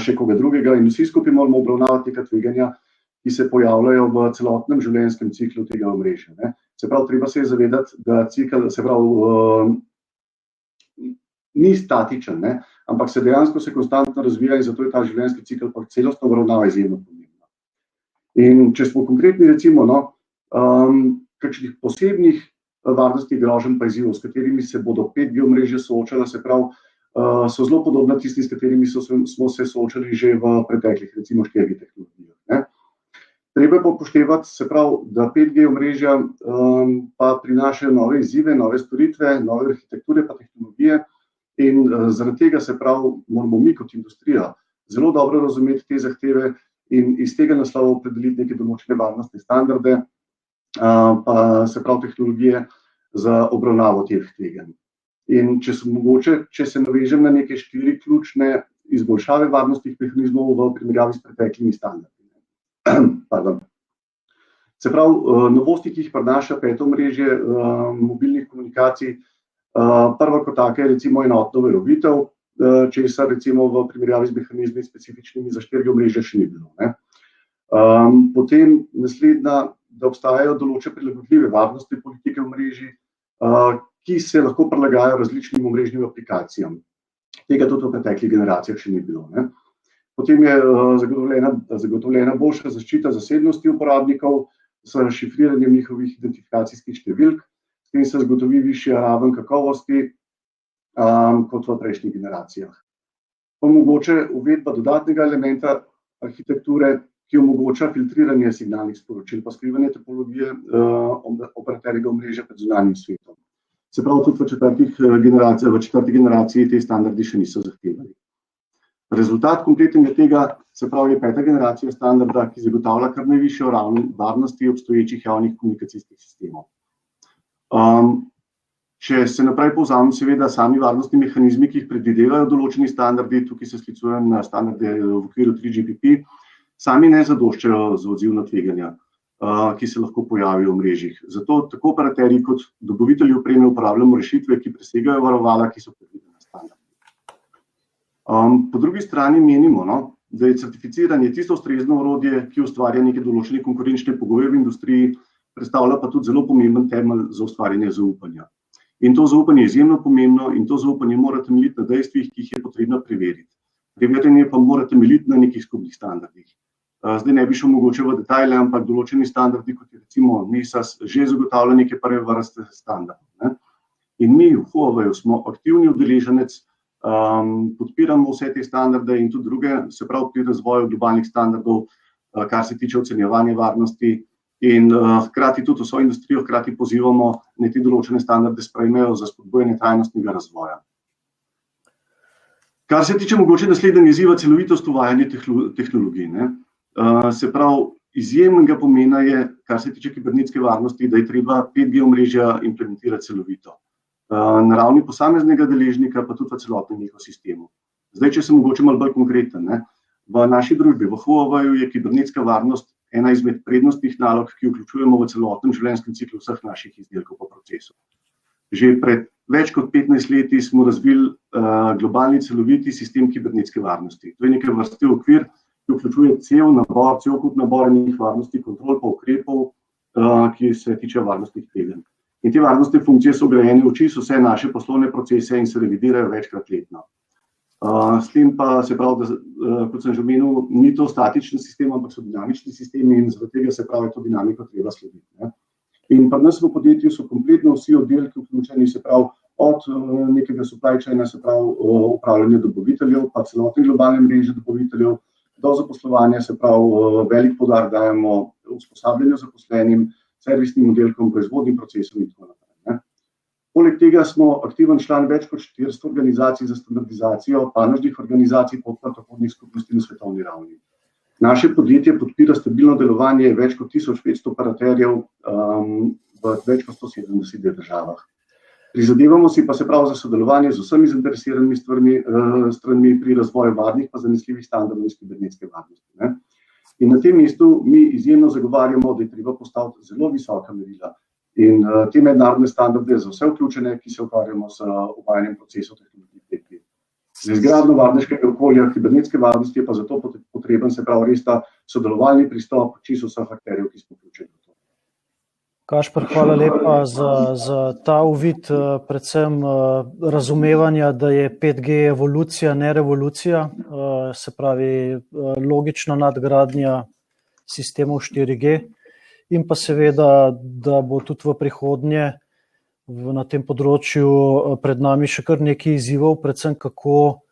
še koga drugega. In vsi skupaj moramo obravnavati neka tveganja, ki se pojavljajo v celotnem življenjskem ciklu tega omrežja. Ne? Se pravi, treba se je zavedati, da cikl, se pravi, ni statičen, ne? Ampak se dejansko konstantno razvija in zato je ta življenjski cikl pa celostno obravnava izjemno pomembna. In če smo konkretni, recimo, kakšnih posebnih varnostnih groženj pa izzivov, s katerimi se bodo 5G omrežja soočala, se pravi, so zelo podobna tistim, s katerimi smo se soočali že v preteklih, recimo 4G tehnologijah. Ne? Treba pa upoštevati, se pravi, da 5G omrežja pa prinašajo nove izzive, nove storitve, nove arhitekture pa tehnologije in zaradi tega, se pravi, moramo mi kot industrija zelo dobro razumeti te zahteve in iz tega naslova opredeliti neke določene varnostne standarde, pa se pravi tehnologije za obravnavo teh tveganj. In če se navežem na neke 4 ključne izboljšave varnostnih mehanizmov v primerjavi s preteklimi standardi. Pardon. Se pravi, novosti, ki jih prinaša 5. omrežje mobilnih komunikacij, prva kot taka je recimo enotno verovitev, česar recimo v primerjavi z mehanizmi specifičnimi za 4G omrežja še ni bilo. Ne? Potem naslednja, da obstajajo določene prilagodljive varnostne politike omrežij, ki se lahko prilagajajo različnim omrežnim aplikacijam. Tega tudi v preteklih generacijah še ni bilo. Ne? Potem je zagotovljena boljša zaščita zasebnosti uporabnikov s šifriranjem njihovih identifikacijskih številk, s tem se zagotovi višja raven kakovosti kot v prejšnjih generacijah. Pa mogoče uvedba dodatnega elementa arhitekture, ki omogoča filtriranje signalnih sporočil pa skrivanje topologije operaterjega omrežja pred zunanjim svetom. se pravi tudi v četrti generaciji te standardi še niso zahtevali. Rezultat kompletnega tega, se pravi, je 5. generacija standarda, ki zagotavlja kar najvišjo raven varnosti obstoječih javnih komunikacijskih sistemov. Če se naprej povzamem, seveda sami varnostni mehanizmi, ki jih predvidevajo določeni standardi, tukaj se sklicujem na standarde v okviru 3GPP, sami ne zadoščajo za odzivna tveganja, ki se lahko pojavijo v mrežjih. Zato tako operaterji kot dobavitelji opreme uporabljamo rešitve, ki presegajo varovala, ki so predvidene standardi. Po drugi strani menimo, da je certificiranje tisto ustrezno orodje, ki ustvarja neke določene konkurenčne pogoje v industriji, predstavlja pa tudi zelo pomemben temelj za ustvarjanje zaupanja. In to zaupanje je izjemno pomembno in to zaupanje mora temeljiti na dejstvih, ki jih je potrebno preveriti. Preverjanje pa mora temeljiti na nekih skupnih standardih. Zdaj ne bi šel mogoče v detajle, ampak določeni standardi, kot je recimo NISAS, že zagotavlja neke prve vrste standardov. In mi v Huawei smo aktivni udeleženec, podpiramo vse te standarde in tudi druge, se pravi pri razvoju globalnih standardov, kar se tiče ocenjevanja varnosti in hkrati tudi vso industrijo hkrati pozivamo, naj te določene standarde sprejmejo za spodbujanje trajnostnega razvoja. Kar se tiče mogoče naslednjega izziva, celovitost uvajanja tehnologij. Se pravi, izjemnega pomena je, kar se tiče kibernetske varnosti, da je treba 5G omrežja implementirati celovito. Na ravni posameznega deležnika, pa tudi v celotnem ekosistemu. Zdaj, če sem mogoče malo bolj konkreten, v naši družbi, v Huawei je kibernetska varnost ena izmed prednostnih nalog, ki vključujemo v celotnem življenjskem ciklu vseh naših izdelkov po procesu. Že pred več kot 15 leti smo razvili globalni celoviti sistem kibernetske varnosti. To je neke vrste okvir, ki vključuje cel kup nabor enih varnostnih kontrol pa ukrepov, ki se tiče varnostnih tveganj. In te varnostne funkcije so vgrajene v čisto vse naše poslovne procese in se revidirajo večkrat letno. S tem pa se pravi, da, kot sem že omenil, ni to statični sistem, ampak so dinamični sistemi in zaradi tega se pravi, to dinamiko treba slediti. In pri nas v podjetju so kompletno vsi oddelki vključeni, se pravi, od nekega supply chaina, se pravi, upravljanja dobaviteljev, pa celotne globalne mreže dobaviteljev, do zaposlovanja, se pravi, velik poudarek dajemo usposabljanju zaposlenim, servisnim oddelkom, proizvodnim procesom in tako naprej. Poleg tega smo aktiven član več kot 400 organizacij za standardizacijo, panožnih organizacij po podpornih skupnosti na svetovni ravni. Naše podjetje podpira stabilno delovanje več kot 1500 operaterjev v več kot 170 državah. Prizadevamo si pa se pravi za sodelovanje z vsemi zainteresiranimi stranmi pri razvoju varnih pa zanesljivih standardov iz kibernetske varnosti. In na tem mestu mi izjemno zagovarjamo, da je treba postaviti zelo visoka merila in te mednarodne standarde za vse vključene, ki se ukvarjamo z uvajanjem procesov tehnologij 5G. Za izgradnjo varnostnega okolja kibernetske varnosti je pa zato potreben, se pravi, res ta sodelovalni pristop čisto vseh akterjev, ki smo vključeni v to. Kašper, hvala lepa za ta uvid, predvsem razumevanja, da je 5G evolucija, ne revolucija, se pravi logična nadgradnja sistemov 4G in pa seveda, da bo tudi v prihodnje na tem področju pred nami še kar nekaj izzivov, predvsem kako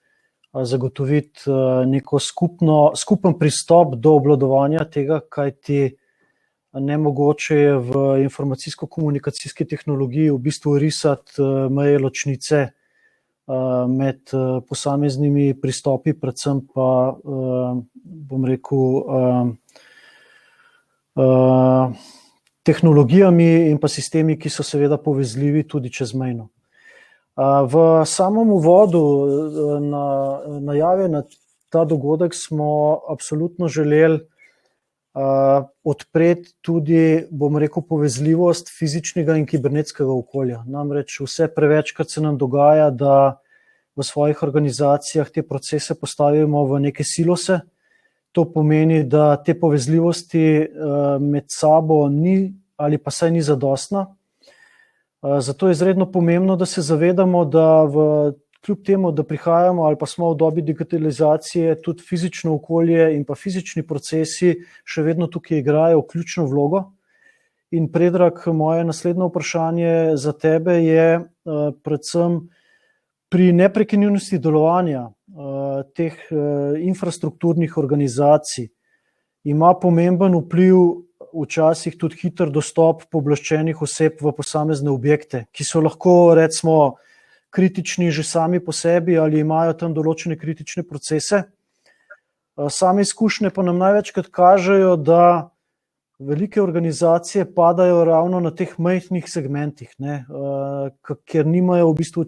zagotoviti neko skupen pristop do obvladovanja tega, kajti nemogoče je v informacijsko-komunikacijski tehnologiji v bistvu risati meje ločnice med posameznimi pristopi, predvsem pa, bom rekel, tehnologijami in pa sistemi, ki so seveda povezljivi tudi čezmejno. V samem uvodu najave na ta dogodek smo absolutno želeli odpreti tudi, bom rekel, povezljivost fizičnega in kibernetskega okolja. Namreč vse prevečkrat se nam dogaja, da v svojih organizacijah te procese postavimo v neke silose. To pomeni, da te povezljivosti med sabo ni ali pa saj ni zadostna. Zato je izredno pomembno, da se zavedamo, da kljub temu, da prihajamo ali pa smo v dobi digitalizacije, tudi fizično okolje in pa fizični procesi še vedno tukaj igrajo ključno vlogo. In Predrag, moje naslednje vprašanje za tebe je predvsem pri neprekinjenosti delovanja teh infrastrukturnih organizacij ima pomemben vpliv včasih tudi hiter dostop pooblaščenih oseb v posamezne objekte, ki so lahko, recimo, kritični že sami po sebi ali imajo tam določene kritične procese. Same izkušnje pa nam največkrat kažejo, da velike organizacije padajo ravno na teh majhnih segmentih, ne, ker nimajo v bistvu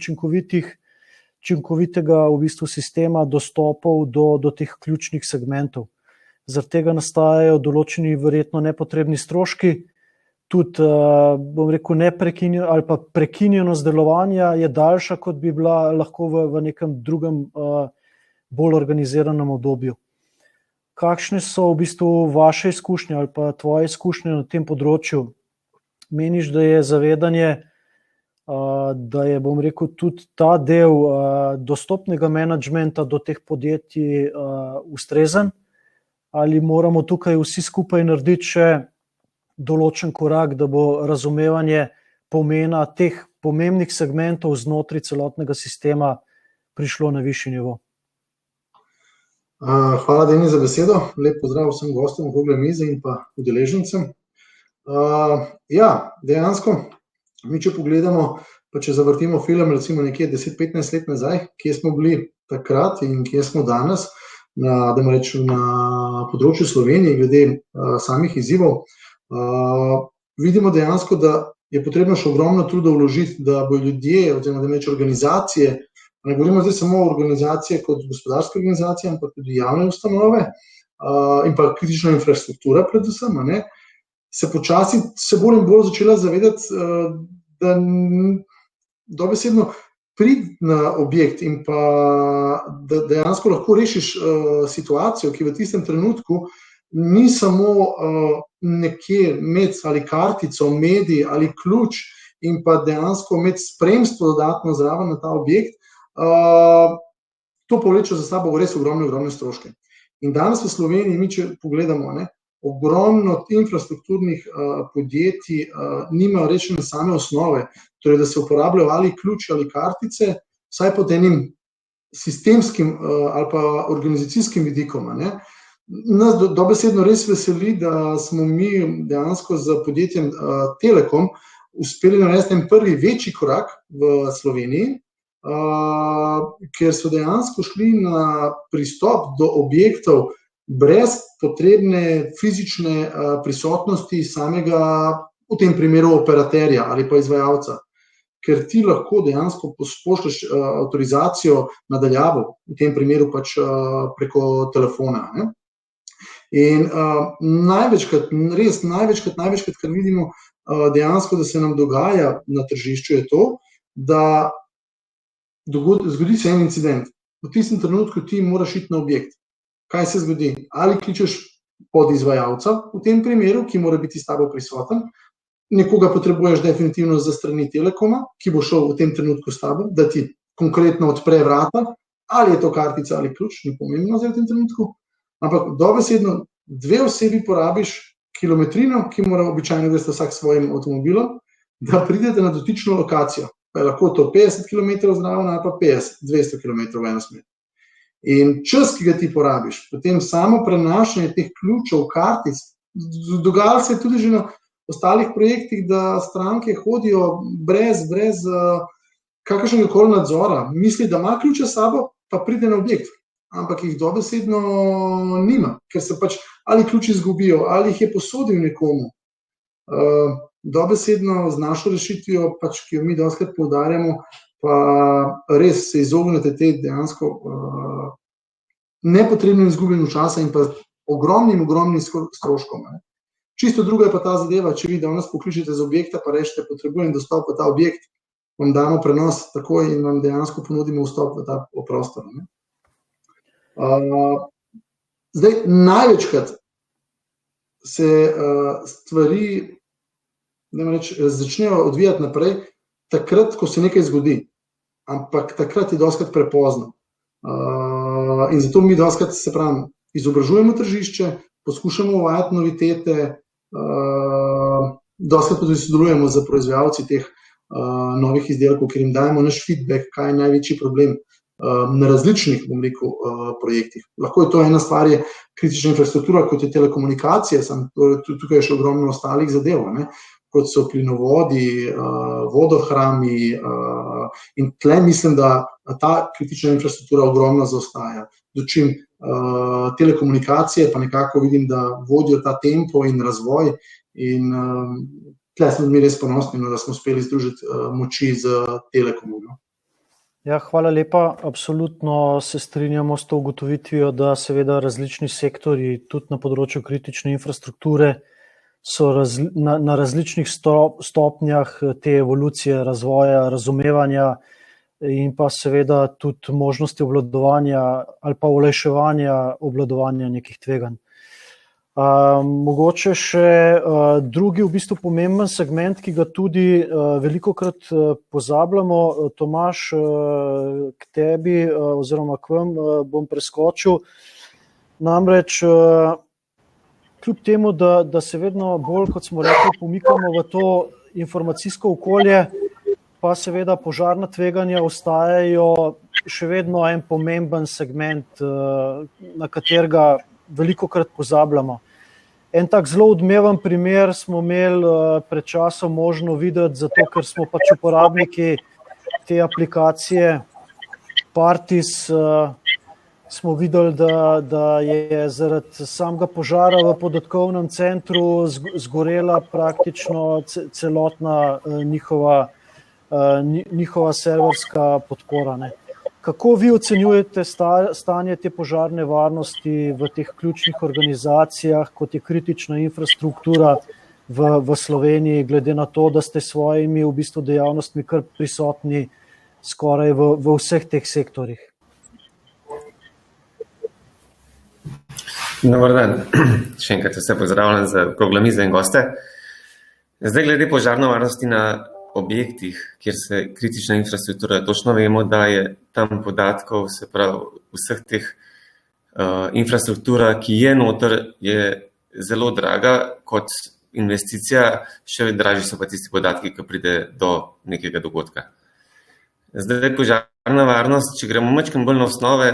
učinkovitega v bistvu sistema dostopov do teh ključnih segmentov. Zaradi tega nastajajo določeni verjetno nepotrebni stroški, tudi, bom rekel, ali pa prekinjenost delovanja je daljša, kot bi bila lahko v nekem drugem bolj organiziranem obdobju. Kakšne so v bistvu vaše izkušnje ali pa tvoje izkušnje na tem področju? Meniš, da je zavedanje, da je, bom rekel, tudi ta del dostopnega menedžmenta do teh podjetij ustrezen, ali moramo tukaj vsi skupaj narediti še določen korak, da bo razumevanje pomena teh pomembnih segmentov znotraj celotnega sistema prišlo na višji nivo? Hvala, Denis, za besedo. Lep pozdrav vsem gostom okrogle mize in pa udeležencem. Ja, dejansko, mi če pogledamo, pa če zavrtimo film recimo nekje 10-15 let nazaj, kje smo bili takrat in kje smo danes, na področju Slovenije glede samih izzivov, vidimo dejansko, da je potrebno še ogromno truda vložiti, da bo ljudje oziroma organizacije, ne govorimo zdaj samo o organizacije kot gospodarske organizacije, ampak tudi javne ustanove in pa kritična infrastruktura predvsem, se počasi se bolj in bolj začela zavedati, da dobesedno pridi na objekt in pa da dejansko lahko rešiš situacijo, ki v tistem trenutku ni samo nekje imeti ali kartico, medij ali ključ in pa dejansko imeti spremstvo dodatno zraven na ta objekt, to povleče za sabo res ogromne stroške. In danes v Sloveniji, mi če pogledamo, ogromno infrastrukturnih podjetij nimajo rečene same osnove, torej da se uporabljajo ali ključi ali kartice, vsaj pod enim sistemskim ali pa organizacijskim vidikom. Nas dobesedno res veseli, da smo mi dejansko z podjetjem Telekom uspeli narediti en prvi večji korak v Sloveniji, ker so dejansko šli na pristop do objektov brez potrebne fizične prisotnosti samega, v tem primeru operaterja ali pa izvajalca, ker ti lahko dejansko pošlješ avtorizacijo nadaljavo, v tem primeru pač preko telefona. In največkrat, kar vidimo dejansko, da se nam dogaja na tržišču, je to, da zgodi se en incident. V tistem trenutku ti moraš iti na objekt. Kaj se zgodi? Ali kličeš podizvajalca, v tem primeru, ki mora biti s tabo prisoten, nekoga potrebuješ definitivno za strani Telekoma, ki bo šel v tem trenutku s tabo, da ti konkretno odpre vrata, ali je to kartica ali ključ, ni pomembno zdaj v tem trenutku, ampak dobesedno 2 osebi porabiš kilometrino, ki mora običajno gresti vsak s svojim avtomobilom, da pridete na dotično lokacijo. Pa je lahko to 50 km zraven ali pa 200 km v eno smer. In čas, ki ga ti porabiš, potem samo prenašanje teh ključev, kartic, dogajalo se je tudi že na ostalih projektih, da stranke hodijo brez kakršnega koli nadzora, misli, da ima ključe s sabo, pa pride na objekt, ampak jih dobesedno nima, ker se pač ali ključi izgubijo, ali jih je posodil nekomu. Dobesedno z našo rešitvijo, pač, ki jo mi dostakrat poudarjamo, pa res se izognete te dejansko nepotrebnim izgubljenju časa in pa ogromnim stroškom. Čisto druga je pa ta zadeva, če vi danes pokličete z objekta, pa rečete, potrebujem dostop v ta objekt, vam damo prenos takoj in vam dejansko ponudimo vstop v ta prostor. Zdaj, največkrat se stvari začnejo odvijati naprej, takrat, ko se nekaj zgodi, ampak takrat je dostakrat prepozno. In zato mi dostakrat, se pravim, izobražujemo tržišče, poskušamo uvajati novitete, dostakrat tudi sodelujemo z proizvajalci teh novih izdelkov, ker jim dajemo naš feedback, kaj je največji problem na različnih, bom rekel, projektih. Lahko je to ena stvar, je kritična infrastruktura, kot je telekomunikacije, tukaj je še ogromno ostalih zadev, ne, kot so plinovodi, vodohrami, in tle mislim, da ta kritična infrastruktura ogromno zaostaja. Dočim telekomunikacije pa nekako vidim, da vodijo ta tempo in razvoj in tle smo mi res ponosni, da smo uspeli združiti moči z Telekomom. Ja, hvala lepa. Absolutno se strinjamo s to ugotovitvijo, da seveda različni sektorji, tudi na področju kritične infrastrukture, so na različnih stopnjah te evolucije, razvoja, razumevanja in pa seveda tudi možnosti obvladovanja ali pa olajševanja obvladovanja nekih tveganj. Mogoče še drugi v bistvu pomemben segment, ki ga tudi velikokrat pozabljamo. Tomaž, k tebi oziroma k vam bom preskočil. Namreč kljub temu, da se vedno bolj, kot smo rekli, pomikamo v to informacijsko okolje, pa seveda požarna tveganja ostajajo še vedno en pomemben segment, na katerega velikokrat pozabljamo. En tak zelo odmeven primer smo imeli pred časom možno videti, zato ker smo pač uporabniki te aplikacije Partis, smo videli, da je zaradi samega požara v podatkovnem centru zgorela praktično celotna njihova serverska podpora, ne. Kako vi ocenjujete stanje te požarne varnosti v teh ključnih organizacijah, kot je kritična infrastruktura v Sloveniji, glede na to, da ste svojimi v bistvu dejavnostmi kar prisotni skoraj v vseh teh sektorjih? Dobar dan. Še enkrat vse pozdravljam za okroglo mizo in goste. Zdaj glede požarne varnosti na objektih, kjer se kritična infrastruktura, točno vemo, da je tam podatkov, se pravi vseh teh infrastruktura, ki je noter, je zelo draga kot investicija, še dražji so pa tisti podatki, ki pride do nekega dogodka. Zdaj požarna varnost, če gremo malo bolj na osnove,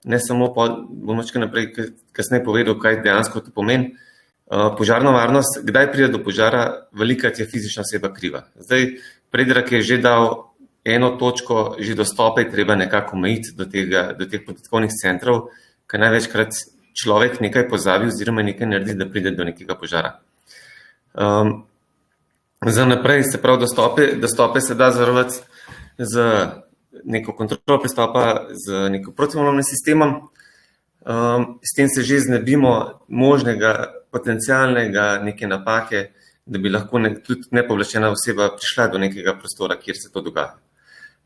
ne samo bom malo naprej kasneje povedal, kaj dejansko to pomeni. Požarna varnost, kdaj pride do požara, velikokrat je fizična oseba kriva. Zdaj, Predrag je že dal eno točko, že dostope je treba nekako omejiti do teh podatkovnih centrov, ker največkrat človek nekaj pozabi oziroma nekaj naredi, da pride do nekega požara. Za naprej, se pravi, dostope se da zavarovati z neko kontrolo pristopa, z neko protivalovnim sistemom. S tem se že znebimo možnega potencialnega neke napake, da bi lahko tudi nepovlaščena oseba prišla do nekega prostora, kjer se to dogaja.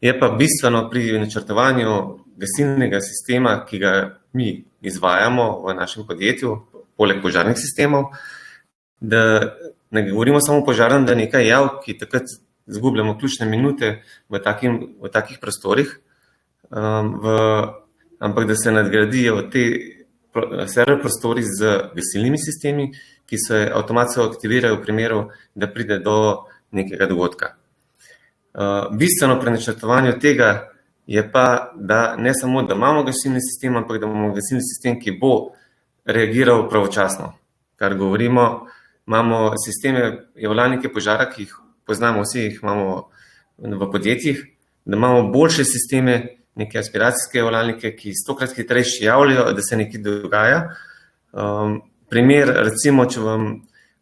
Je pa bistveno pri načrtovanju gasilnega sistema, ki ga mi izvajamo v našem podjetju, poleg požarnih sistemov, da ne govorimo samo o požarnem, da nekaj jav, ki takrat izgubljamo ključne minute v takih prostorih, ampak da se nadgradijo te server prostori z gasilnimi sistemi, ki se avtomatsko aktivirajo v primeru, da pride do nekega dogodka. Bistveno pri načrtovanju tega je pa, da ne samo, da imamo gasilni sistem, ampak da imamo gasilni sistem, ki bo reagiral pravočasno. Kar govorimo, imamo sisteme javljalnike požara, ki jih poznamo vsi, jih imamo v podjetjih, da imamo boljše sisteme, neke aspiracijske javljalnike, ki 100-krat hitrejši javljajo, da se nekaj dogaja. Primer, recimo,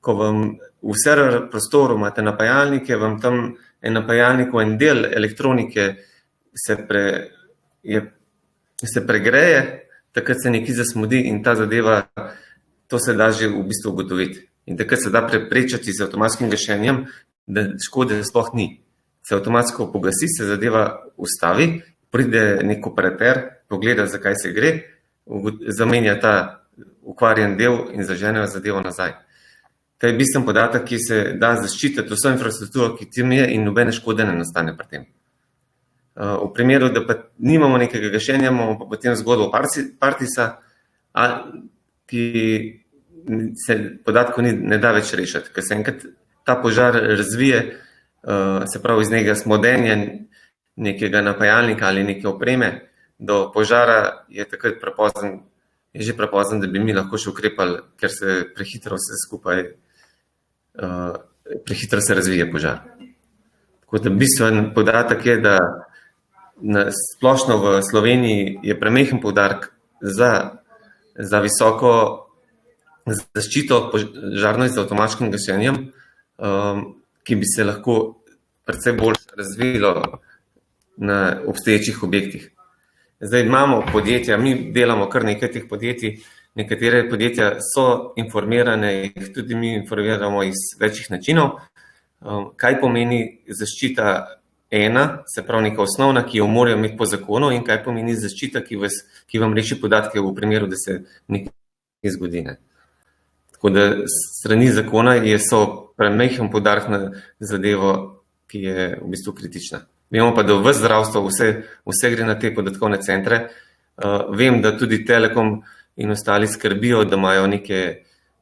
ko vam v server prostoru imate napajalnike, vam tam en napajalnik, en del elektronike se pregreje, takrat se nekaj zasmudi in ta zadeva, to se da že v bistvu ugotoviti. In takrat se da preprečiti z avtomatskim gašenjem, da škode sploh ni. Se avtomatsko pogasi, se zadeva ustavi, pride nek operater, pogleda, zakaj se gre, zamenja ta ukvarjen del in zaženejo zadevo nazaj. To je bistven podatek, ki se da zaščititi vso infrastrukturo, ki tam je in nobene škode ne nastane pri tem. V primeru, da pa nimamo nekega gašenja, imamo pa potem zgodbo Partisa, ki se podatkov ne da več rešiti. Ker se enkrat ta požar razvije, se pravi iz njega smodenja nekega napajalnika ali neke opreme, do požara, je takrat že prepozno, da bi mi lahko še ukrepali, ker se prehitro vse skupaj, prehitro se razvije požar. Tako da bistven podatek je, da splošno v Sloveniji je premehen poudarek za visoko zaščito požarno z avtomatskim gašenjem, ki bi se lahko precej bolj razvilo na obstoječih objektih. Zdaj imamo podjetja, mi delamo kar nekaj teh podjetij, nekatere podjetja so informirane, jih tudi mi informiramo iz večjih načinov. Kaj pomeni zaščita ena, se pravi neka osnovna, ki jo morajo imeti po zakonu, in kaj pomeni zaščita, ki vam reši podatke v primeru, da se nekaj zgodi. Tako da strani zakona so premehen poudarek na zadevo, ki je v bistvu kritična. Vemo pa, da v zdravstvu vse gre na te podatkovne centre. Vem, da tudi Telekom in ostali skrbijo, da imajo neke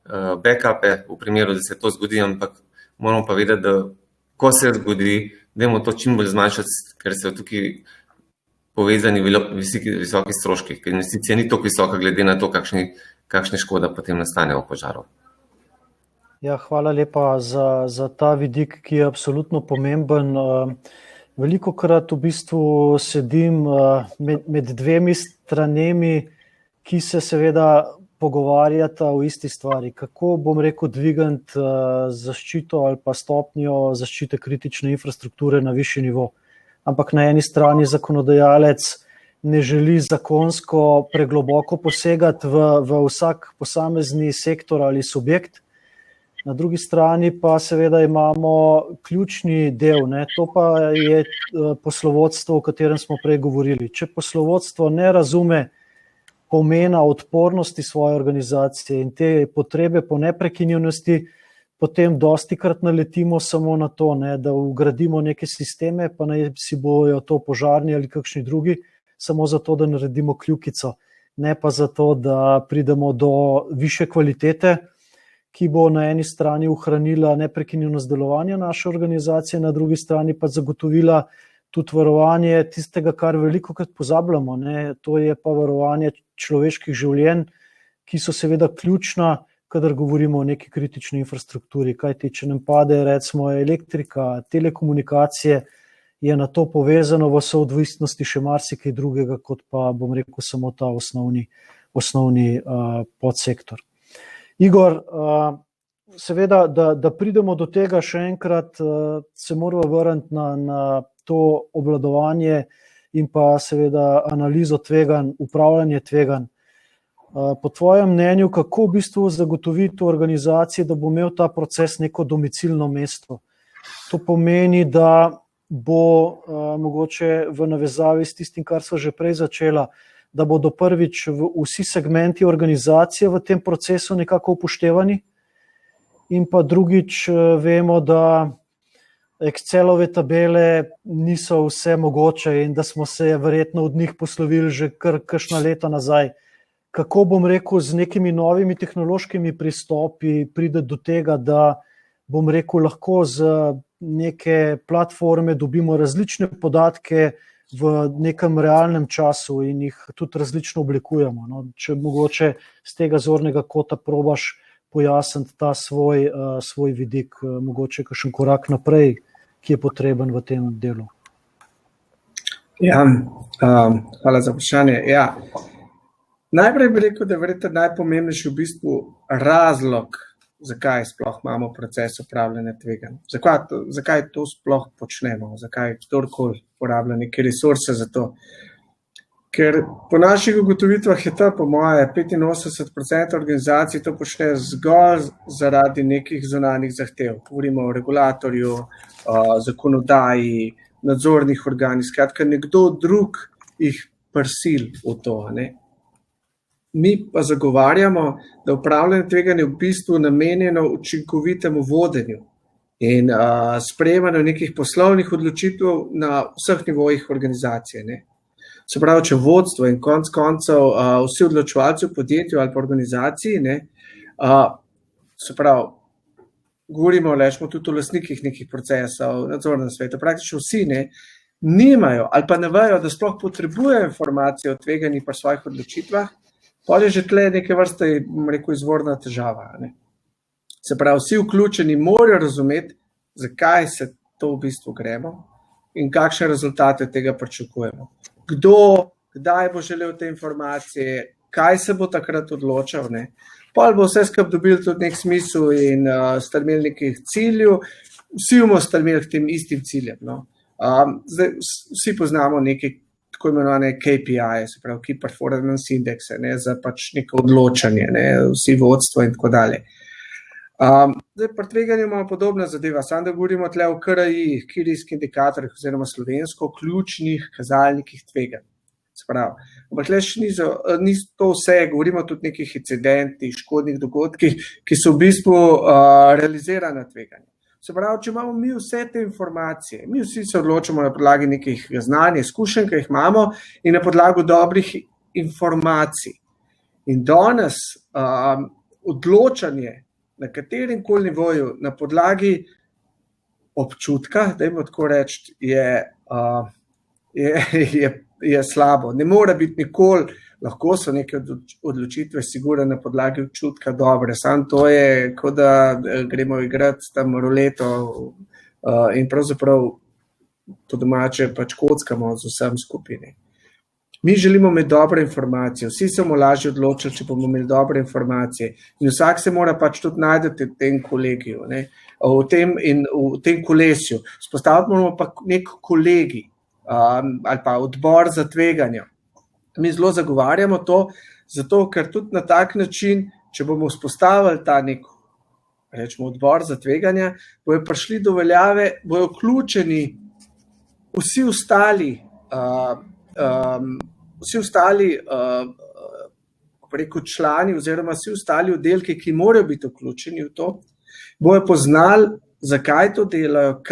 backupe v primeru, da se to zgodi, ampak moramo pa vedeti, da ko se zgodi, dajmo to čim bolj zmanjšati, ker so tukaj povezani visoki stroški, ker investicija ni toliko visoka glede na to, kakšne škoda potem nastane v požaru. Ja, hvala lepa za ta vidik, ki je absolutno pomemben. Velikokrat v bistvu sedim med dvemi stranemi, ki se seveda pogovarjata o isti stvari. Kako, bom rekel, dvigant zaščito ali pa stopnjo zaščite kritične infrastrukture na višji nivo. Ampak na eni strani zakonodajalec ne želi zakonsko pregloboko posegati v vsak posamezni sektor ali subjekt. Na drugi strani pa seveda imamo ključni del, to pa je poslovodstvo, o katerem smo prej govorili. Če poslovodstvo ne razume pomena odpornosti svoje organizacije in te potrebe po neprekinjenosti, potem dostikrat naletimo samo na to, da vgradimo neke sisteme, pa naj si bojo to požarni ali kakšni drugi, samo zato, da naredimo kljukico, ne pa zato, da pridemo do višje kvalitete, ki bo na eni strani ohranila neprekinjenost delovanja naše organizacije, na drugi strani pa zagotovila tudi varovanje tistega, kar velikokrat pozabljamo. To je pa varovanje človeških življenj, ki so seveda ključna, kadar govorimo o neki kritični infrastrukturi. Kajti, če nam pade recimo elektrika, telekomunikacije, je na to povezano v soodvisnosti še marsikaj drugega, kot pa, bom rekel, samo ta osnovni podsektor. Igor, seveda, da pridemo do tega še enkrat, se moramo vrniti na to obvladovanje in pa seveda analizo tveganj, upravljanje tveganj. Po tvojem mnenju, kako v bistvu zagotoviti v organizaciji, da bo imel ta proces neko domicilno mesto? To pomeni, da bo mogoče v navezavi s tistim, kar so že prej začela, da bodo prvič vsi segmenti organizacije v tem procesu nekako upoštevani, in pa drugič vemo, da Excelove tabele niso vse mogoče in da smo se verjetno od njih poslovili že kar kakšna leta nazaj. Kako, bom rekel, z nekimi novimi tehnološkimi pristopi pride do tega, da, bom rekel, lahko z neke platforme dobimo različne podatke v nekem realnem času in jih tudi različno oblikujemo. Če mogoče z tega zornega kota probaš pojasniti ta svoj vidik, mogoče kakšen korak naprej, ki je potreben v tem delu. Ja, hvala za vprašanje. Ja. Najprej bi rekel, da je verjetno najpomembnejši v bistvu razlog, zakaj sploh imamo proces upravljanja tveganj. Zakaj to sploh počnemo? Zakaj kdorkoli uporablja neke resurse za to? Ker po naših ugotovitvah je to, po moje, 85% organizacij to počne zgolj zaradi nekih zunanjih zahtev. Govorimo o regulatorju, zakonodaji, nadzornih organih, skratka nekdo drug jih prisili v to. Mi pa zagovarjamo, da upravljanje tveganja je v bistvu namenjeno učinkovitemu vodenju in sprejemanju nekih poslovnih odločitev na vseh nivojih organizacije. Se pravi, če vodstvo in konec koncev vsi odločevalci v podjetju ali pa organizaciji, se pravi, govorimo tudi o lastnikih nekih procesov, nadzornem svetu, praktično vsi, nimajo ali pa ne vejo, da sploh potrebujejo informacije o tveganjih pri svojih odločitvah, potem je že tle neke vrste, rekel, izvorna težava. Ne? Se pravi, vsi vključeni morajo razumeti, zakaj se to v bistvu gremo in kakšne rezultate tega pričakujemo. Kdo, kdaj bo želel te informacije, kaj se bo takrat odločal. Ne? Pol bo vse skupaj dobil tudi nek smisel in stremeli nekih ciljev, vsi bomo stremeli k tem istim ciljem. No? Zdaj, vsi poznamo neke tako imenovane KPI, se pravi Key Performance Indexe, ne, za pač neko odločanje, ne, vsi vodstvo in tako dalje. Zdaj, pri tveganju imamo podobna zadeva, samo da govorimo tle o KRI, Key Risk Indikatorjih oziroma slovensko ključnih kazalnikih tveganj. Se pravi, ampak tle še ni to vse, govorimo tudi o nekih incidentih, škodnih dogodkih, ki so v bistvu realizirana tveganja. Se pravi, če imamo mi vse te informacije, mi vsi se odločamo na podlagi nekih znanj, izkušenj, ki jih imamo in na podlagi dobrih informacij. In danes odločanje na katerem koli nivoju, na podlagi občutka, dajmo tako reči, je slabo. Ne mora biti nikoli, lahko so neke odločitve sigurno na podlagi občutka dobre, samo to je, kot da gremo igrati tam ruleto in pravzaprav po domače pač kockamo z vsem skupini. Mi želimo imeti dobre informacije, vsi se bomo lažje odločili, če bomo imeli dobre informacije in vsak se mora pač tudi najdeti v tem kolegiju, ne? v tem kolesju. Spostaviti moramo pa nek kolegij ali pa odbor za tveganja. Mi zelo zagovarjamo to, zato ker tudi na tak način, če bomo vzpostavili ta nek, rečemo, odbor za tveganja, bojo prišli do veljave, bojo vključeni vsi ostali člani oziroma vsi ostali oddelki, ki morajo biti vključeni v to, bojo poznali, zakaj to delajo,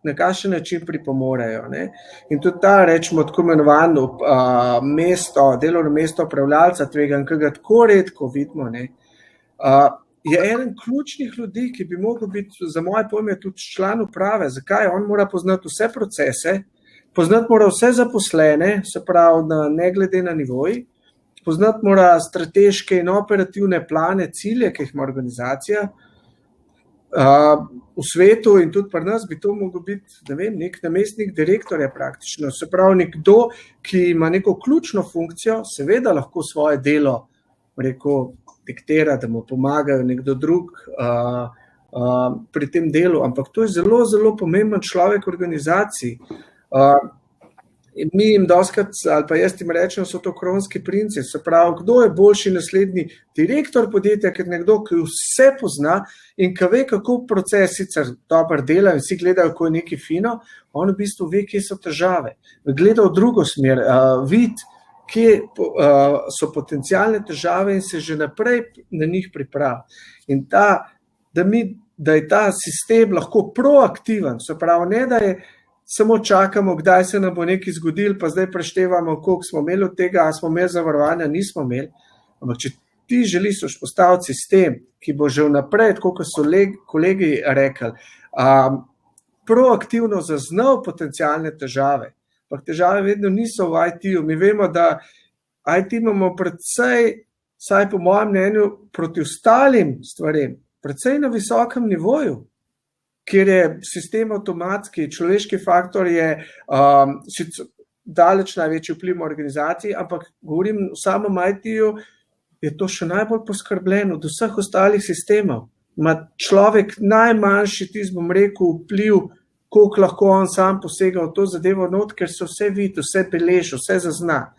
na kakšen način pripomorejo. Ne? In tudi ta, rečemo, tako imenovano delovno mesto upravljalca tveganj, ki ga tako redko vidimo, ne? Je eden ključnih ljudi, ki bi mogel biti, za moje pojme, tudi član uprave. Zakaj? On mora poznati vse procese, poznati mora vse zaposlene, se pravi, ne glede na nivoji, poznati mora strateške in operativne plane, cilje, ki jih ima organizacija. V svetu in tudi pri nas bi to mogel biti, ne vem, nek namestnik direktorja praktično. Se pravi, nekdo, ki ima neko ključno funkcijo, seveda lahko svoje delo, rekel, diktira, da mu pomagajo nekdo drug pri tem delu, ampak to je zelo, zelo pomemben človek v organizaciji. In mi jim doskrat, ali pa jaz jim rečem, so to kronski princi, se pravi, kdo je boljši naslednji direktor podjetja, ker nekdo, ki vse pozna in ki ve, kako proces sicer dobro dela in vsi gledajo, ko je nekaj fino, on v bistvu ve, kje so težave. Gleda v drugo smer, vidi, kje so potencialne težave in se že naprej na njih pripravi. In da je ta sistem lahko proaktiven, se pravi, ne da je samo čakamo, kdaj se nam bo nekaj zgodilo, pa zdaj preštevamo, koliko smo imeli od tega, a smo imeli zavarovanja, nismo imeli. Ampak če ti želiš vzpostaviti sistem, ki bo že vnaprej, tako kot so kolegi rekli, proaktivno zaznal potencialne težave, ampak težave vedno niso v IT-ju. Mi vemo, da IT imamo predvsej, vsaj po mojem mnenju, proti ostalim stvarem, predvsej na visokem nivoju, kjer je sistem avtomatski, človeški faktor je daleč največji vpliv v organizaciji, ampak govorim v samem IT-ju, je to še najbolj poskrbljeno od vseh ostalih sistemov. Ima človek najmanjši, bom rekel, vpliv, koliko lahko on sam posega v to zadevo not, ker se vse vidi, vse beleži, vse zazna.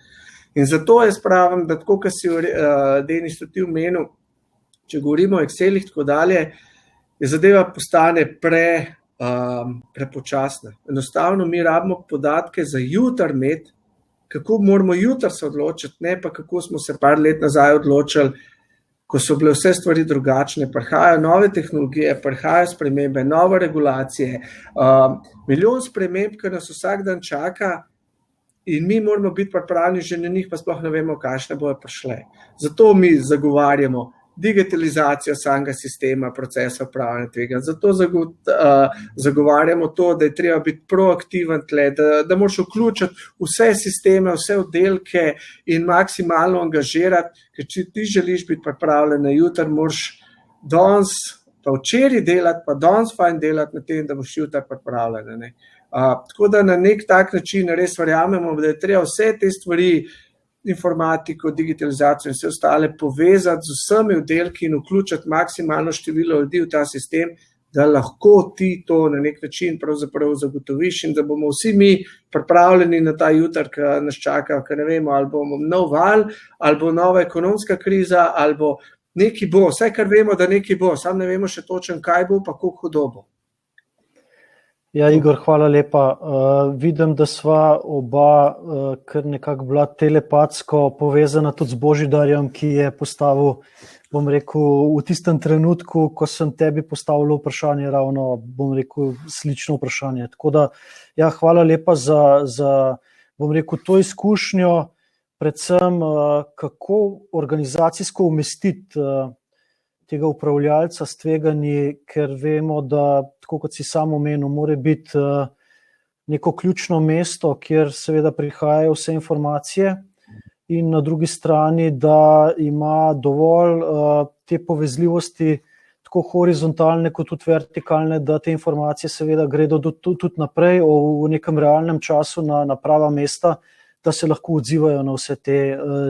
In zato jaz pravim, da tako, kot si Denis tudi omenil, če govorimo o Excelih tako dalje, je zadeva postane prepočasna. Enostavno mi rabimo podatke za jutri imeti, kako moramo jutri se odločiti, ne pa kako smo se par let nazaj odločili, ko so bile vse stvari drugačne, prihajajo nove tehnologije, prihajajo spremembe, nove regulacije, milijon sprememb, ki nas vsak dan čaka in mi moramo biti pripravljeni že na njih, pa sploh ne vemo, kakšne bojo prišle. Zato mi zagovarjamo digitalizacijo samega sistema, procesa upravljanja tveganj. Zato zagovarjamo to, da je treba biti proaktiven tle, da moraš vključiti vse sisteme, vse oddelke in maksimalno angažirati, ker če ti želiš biti pripravljen na jutri, moraš danes, pa včeraj delati, pa danes fajn delati na tem, da boš jutri pripravljen. Tako da na nek tak način res verjamemo, da je treba vse te stvari, informatiko, digitalizacijo in vse ostale povezati z vsemi oddelki in vključiti maksimalno število ljudi v ta sistem, da lahko ti to na nek način pravzaprav zagotoviš in da bomo vsi mi pripravljeni na ta jutr, ki nas čaka, ker ne vemo, ali bomo nov val, ali bo nova ekonomska kriza, ali bo nekaj bo, vse kar vemo, da nekaj bo, sam ne vemo še točno, kaj bo, pa koliko hudo bo. Ja, Igor, hvala lepa. Vidim, da sva oba kar nekako bila telepatsko povezana tudi z Božidarjem, ki je postavil, bom rekel, v tistem trenutku, ko sem tebi postavil vprašanje, ravno, bom rekel, slično vprašanje. Tako da, ja, hvala lepa za bom rekel, to izkušnjo, predvsem kako organizacijsko umestiti tega upravljalca s tveganji, ker vemo, da, tako kot si sam omenil, mora biti neko ključno mesto, kjer seveda prihajajo vse informacije in na drugi strani, da ima dovolj te povezljivosti, tako horizontalne kot tudi vertikalne, da te informacije seveda gredo tudi naprej v nekem realnem času na prava mesta, da se lahko odzivajo na vse te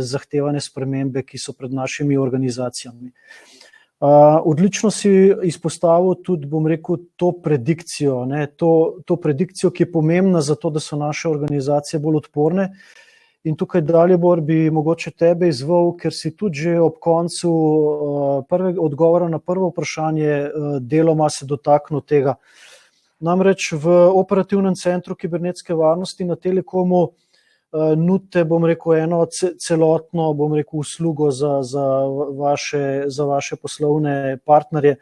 zahtevane spremembe, ki so pred našimi organizacijami. Odlično si izpostavil tudi, bom rekel, to predikcijo, to predikcijo, ki je pomembna za to, da so naše organizacije bolj odporne. In tukaj Dalibor bi mogoče tebe izval, ker si tudi že ob koncu prvega odgovora na prvo vprašanje deloma se dotaknil tega. Namreč v operativnem centru kibernetske varnosti na Telekomu nudite, bom rekel, eno celotno, bom rekel, uslugo za vaše poslovne partnerje.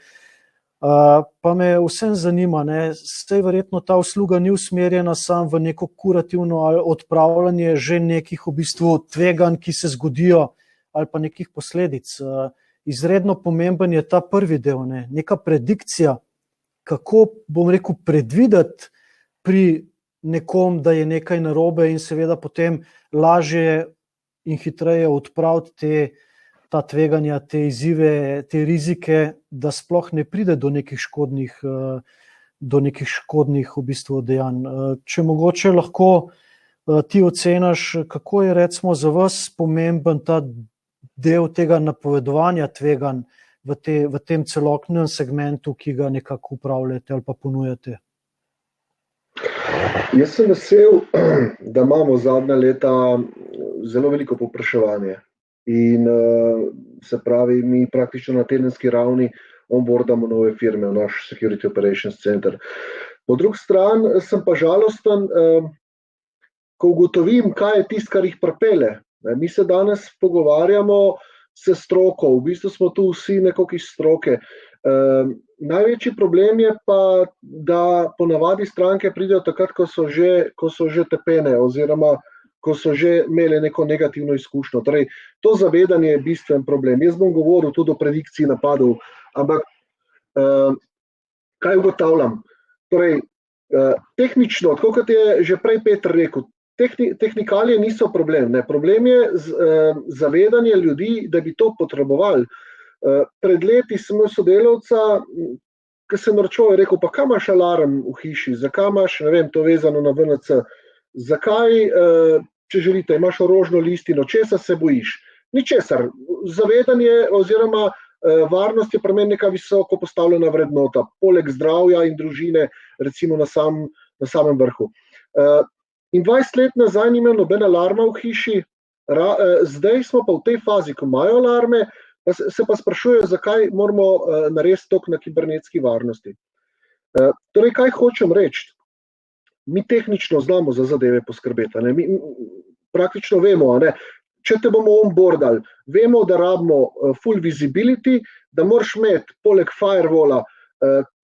Pa me vsem zanima, saj verjetno ta usluga ni usmerjena samo v neko kurativno ali odpravljanje že nekih v bistvu tveganj, ki se zgodijo, ali pa nekih posledic. Izredno pomemben je ta prvi del, neka predikcija, kako, bom rekel, predvideti pri nekom, da je nekaj narobe in seveda potem lažje in hitreje odpraviti ta tveganja, te izzive, te rizike, da sploh ne pride do nekih škodnih v bistvu dejanj. Če mogoče lahko ti oceniš, kako je recimo za vas pomemben ta del tega napovedovanja tveganj v tem celotnem segmentu, ki ga nekako upravljate ali pa ponujate? Jaz sem vesel, da imamo zadnja leta zelo veliko povpraševanje in se pravi, mi praktično na tedenski ravni onboardamo nove firme v naš Security Operations Center. Po drugi strani sem pa žalosten, ko ugotovim, kaj je tisto, kar jih pripelje. Mi se danes pogovarjamo s stroko, v bistvu smo tu vsi nekako iz stroke. Največji problem je pa, da ponavadi stranke pridejo takrat, ko so že tepene oziroma ko so že imeli neko negativno izkušnjo. Torej, to zavedanje je bistven problem. Jaz bom govoril tudi o predikciji napadov, ampak kaj ugotavljam? Torej, tehnično, tako kot je že prej Peter rekel, tehnikalije niso problem. Problem je zavedanje ljudi, da bi to potrebovali. Pred leti sem imel sodelavca, ki se norčuje, rekel, pa kaj imaš alarm v hiši, zakaj imaš, ne vem, to vezano na VNC, zakaj, če želite, imaš orožno listino, česa se bojiš? Ničesar. Zavedanje oziroma varnost je pri meni neka visoko postavljena vrednota, poleg zdravja in družine, recimo na samem vrhu. In 20 let nazaj ni imel noben alarma v hiši, zdaj smo pa v tej fazi, ko imajo alarme, se pa sprašujejo, zakaj moramo narediti toliko na kibernetski varnosti. Torej, kaj hočem reči? Mi tehnično znamo za zadeve poskrbeti. Mi praktično vemo, če te bomo onboardali, vemo, da rabimo full visibility, da moraš imeti poleg firewalla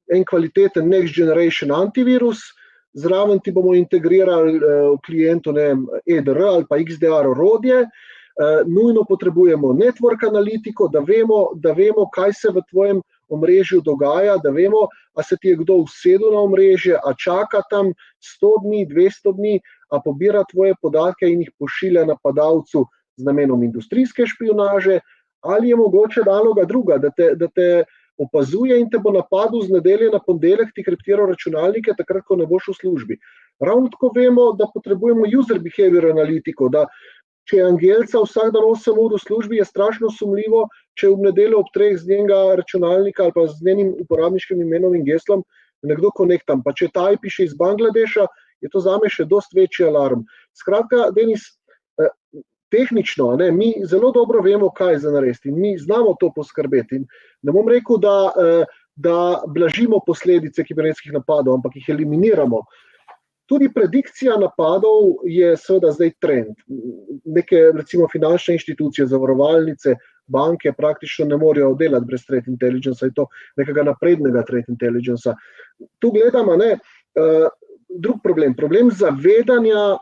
en kvaliteten next generation antivirus, zraven ti bomo integrirali v klientu EDR ali pa XDR orodje, nujno potrebujemo network analitiko, da vemo, kaj se v tvojem omrežju dogaja, da vemo, a se ti je kdo usedel na omrežje, a čaka tam 100 dni, 200 dni, a pobira tvoje podatke in jih pošilja napadalcu z namenom industrijske špionaže, ali je mogoče naloga druga, da te opazuje in te bo napadel z nedelje na ponedeljek, ti kriptiral računalnike, takrat, ko ne boš v službi. Ravno tako vemo, da potrebujemo user behavior analitiko, da če je Angelca vsak dan 8 ur v službi, je strašno sumljivo, če v nedeljo ob 3 z njenega računalnika ali pa z njenim uporabniškim imenom in geslom nekdo konektam. Pa če ta piše iz Bangladeša, je to zame še dosti večji alarm. Skratka, Denis, tehnično, mi zelo dobro vemo, kaj za narediti in mi znamo to poskrbeti. In ne bom rekel, da blažimo posledice kibernetskih napadov, ampak jih eliminiramo. Tudi predikcija napadov je seveda zdaj trend. Neke, recimo, finančne inštitucije, zavarovalnice, banke praktično ne morejo delati brez threat intelligence, je to nekega naprednega threat intelligence. Tu gledamo, drug problem zavedanja,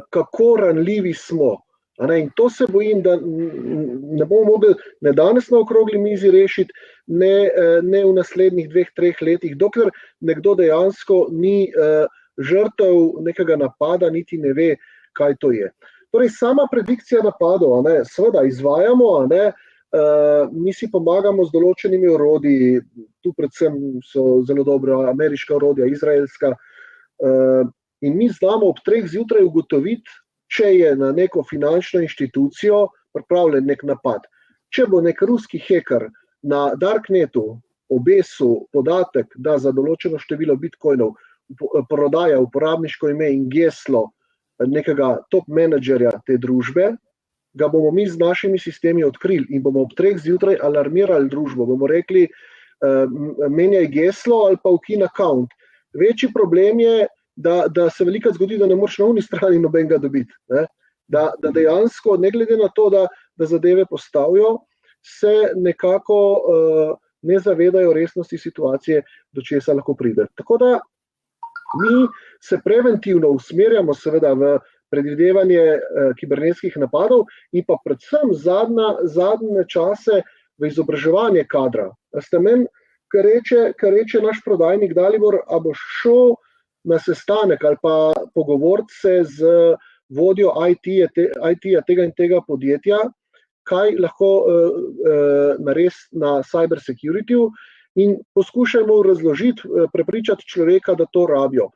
kako ranljivi smo. In to se bojim, da ne bomo mogli ne danes na okrogli mizi rešiti, ne v naslednjih 2-3 letih, dokler nekdo dejansko ni žrtev nekega napada, niti ne ve, kaj to je. Torej, sama predikcija napadov, seveda izvajamo, mi si pomagamo z določenimi orodji, tu predvsem so zelo dobra ameriška orodja, izraelska, in mi znamo ob 3 zjutraj ugotoviti, če je na neko finančno inštitucijo pripravljen nek napad. Če bo nek ruski heker na Darknetu obesil podatek, da za določeno število bitcoinov prodaja uporabniško ime in geslo nekega top menedžerja te družbe, ga bomo mi z našimi sistemi odkrili in bomo ob 3 zjutraj alarmirali družbo. Bomo rekli, menjaj geslo ali pa ukini account. Večji problem je, da se velikrat zgodi, da ne moreš na uni strani nobenega dobiti. Da dejansko, ne glede na to, da zadeve postavijo, se nekako ne zavedajo resnosti situacije, do česa lahko pride. Tako da mi se preventivno usmerjamo seveda v predvidevanje kibernetskih napadov in pa predvsem zadnje čase v izobraževanje kadra. Meni, kar reče naš prodajnik Dalibor, a boš šel na sestanek ali pa pogovoriti se z vodjo IT-ja tega in tega podjetja, kaj lahko naredi na cyber security-ju in poskušajmo razložiti, prepričati človeka, da to rabijo.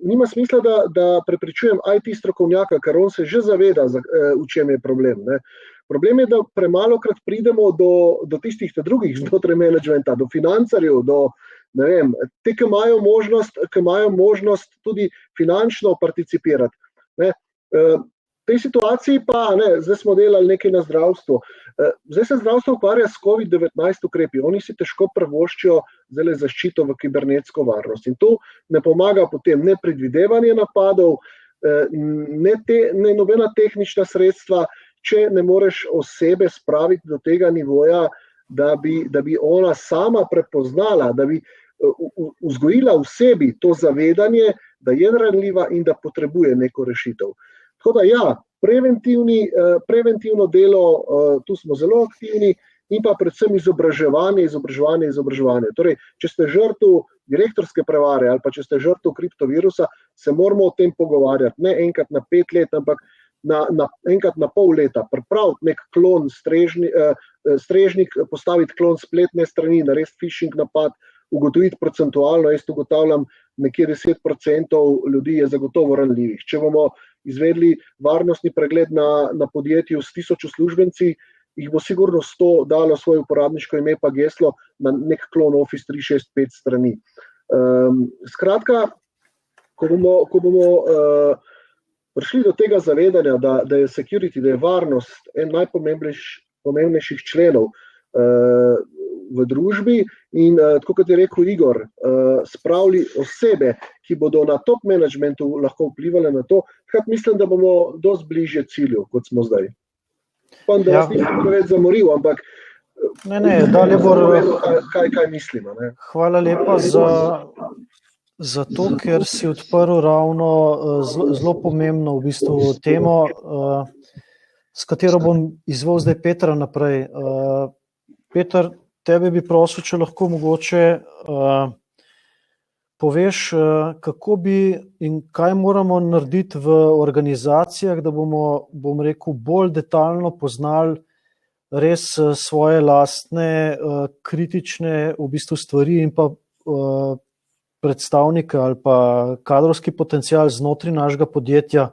Nima smisla, da prepričujem IT strokovnjaka, ker on se že zaveda, v čem je problem. Problem je, da premalokrat pridemo do tistih drugih znotraj menedžmenta, do financarjev, do te, ki imajo možnost tudi finančno participirati. V tej situaciji pa, zdaj smo delali nekaj na zdravstvu. Zdaj se zdravstvo ukvarja s COVID-19 ukrepi. Oni si težko privoščijo zdaj zaščito v kibernetsko varnost. In to ne pomaga potem ne predvidevanje napadov, ne nobena tehnična sredstva, če ne moreš osebe spraviti do tega nivoja, da bi ona sama prepoznala, da bi vzgojila v sebi to zavedanje, da je ranljiva in da potrebuje neko rešitev. Tako da preventivno delo, tu smo zelo aktivni in pa predvsem izobraževanje. Torej, če ste žrtev direktorske prevare ali pa če ste žrtev kriptovirusa, se moramo o tem pogovarjati. Ne enkrat na 5 let, ampak enkrat na pol leta. Pripraviti nek klon strežnik, postaviti klon spletne strani, narediti phishing napad, ugotoviti procentualno, jaz ugotavljam, nekje 10% ljudi je zagotovo ranljivih. Če bomo izvedli varnostni pregled na podjetju s 1000 uslužbenci, jih bo sigurno 100 dalo svoje uporabniško ime pa geslo na nek klon Office 365 strani. Skratka, ko bomo prišli do tega zavedanja, da je security, da je varnost en najpomembnejših členov v družbi in, tako kot je rekel Igor, spravili osebe, ki bodo na top managementu lahko vplivali na to, takrat mislim, da bomo dosti bližje cilju, kot smo zdaj. Pa da vas nisem preveč zamoril, ampak Dalibor, kaj mislim. Hvala lepa Zato, ker si odprl ravno zelo pomembno v bistvu temo, s katero bom izval zdaj Petra naprej. Peter, tebe bi prosil, če lahko mogoče poveš, kako bi in kaj moramo narediti v organizacijah, da bomo, bom rekel, bolj detaljno poznali res svoje lastne kritične v bistvu stvari in pa predstavnike ali pa kadrovski potencial znotraj našega podjetja,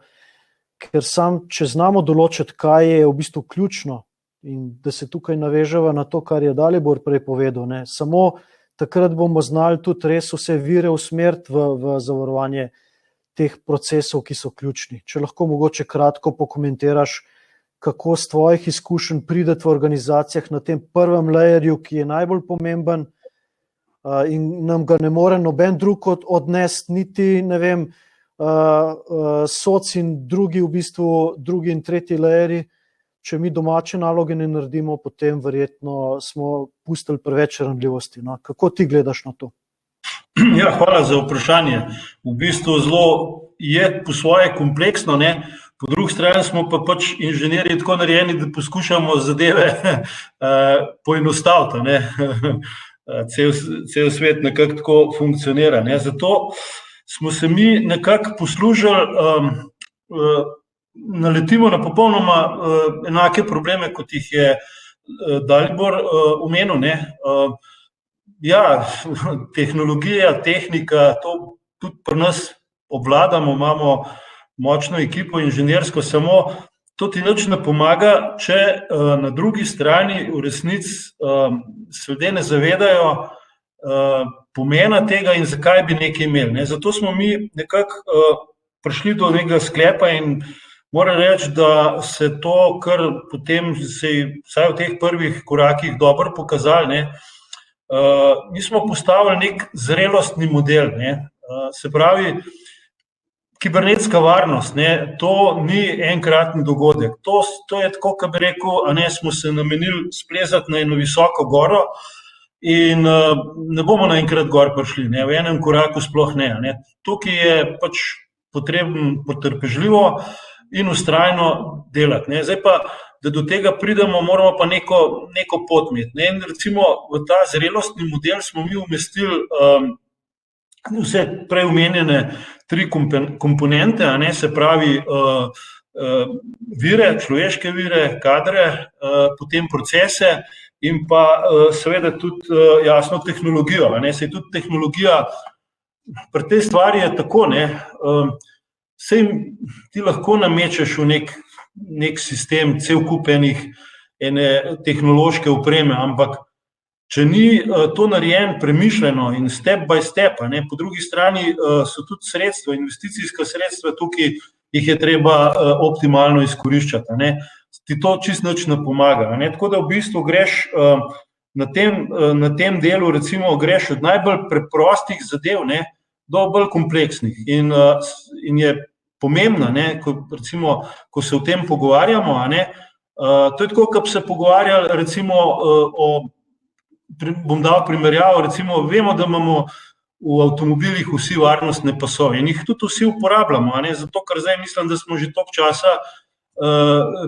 ker sam, če znamo določiti, kaj je v bistvu ključno in da se tukaj naveževa na to, kar je Dalibor prej povedal, ne, samo takrat bomo znali tudi res vse vire usmeriti v zavarovanje teh procesov, ki so ključni. Če lahko mogoče kratko pokomentiraš, kako z tvojih izkušenj prideti v organizacijah na tem prvem layerju, ki je najbolj pomemben, in nam ga ne more noben drug odnesti, niti, ne vem, soc in drugi v bistvu, drugi in tretji layeri. Če mi domače naloge ne naredimo, potem verjetno smo pustili preveč ranljivosti. No? Kako ti gledaš na to? Ja, hvala za vprašanje. V bistvu zelo je po svoje kompleksno, ne? Po drugi strani smo pa pač inženirji tako narejeni, da poskušamo zadeve poenostaviti, ne? Cel svet nekako tako funkcionira. Ne? Zato smo se mi nekako poslužili, naletimo na popolnoma enake probleme, kot jih je Dalibor omenil. Ne? Ja, tehnologija, tehnika, to tudi pri nas obvladamo, imamo močno ekipo inženirsko, samo to ti nič ne pomaga, če na drugi strani v resnici se ljudje ne zavedajo pomena tega in zakaj bi nekaj imeli. Ne. Zato smo mi nekako prišli do nekega sklepa in moram reči, da se to, kar potem se je vsaj v teh prvih korakih dobro pokazali, ne. Mi smo postavili nek zrelostni model, ne. Se pravi, kibernetska varnost, ne, to ni enkratni dogodek. To je tako, kot bi rekel, a ne, smo se namenili splezati na eno visoko goro in ne bomo naenkrat gor prišli, ne, v enem koraku sploh ne. Ne. Tukaj je pač potrebno potrpežljivo in vztrajno delati. Ne. Zdaj pa, da do tega pridemo, moramo pa neko pot imeti. Ne. In recimo v ta zrelostni model smo mi umestili vse prej omenjene 3 komponente, a ne, se pravi vire, človeške vire, kadre, potem procese in pa seveda tudi jasno tehnologijo. A ne, saj tudi tehnologija pri tej stvari je tako, ne, saj ti lahko namečeš v nek sistem cel kup ene tehnološke opreme, ampak če ni to narejeno premišljeno in step by step, ne, po drugi strani so tudi sredstva, investicijska sredstva, tukaj jih je treba optimalno izkoriščati. Ne. Ti to čisto nič ne pomaga. Ne. Tako da v bistvu greš na tem delu, recimo greš od najbolj preprostih zadev, ne, do bolj kompleksnih. In je pomembno, ne, recimo, ko se o tem pogovarjamo, a ne, to je tako, kot bi se pogovarjali recimo bom dal primerjavo, recimo vemo, da imamo v avtomobilih vsi varnostne pasove in jih tudi vsi uporabljamo, a ne, zato ker zdaj mislim, da smo že toliko časa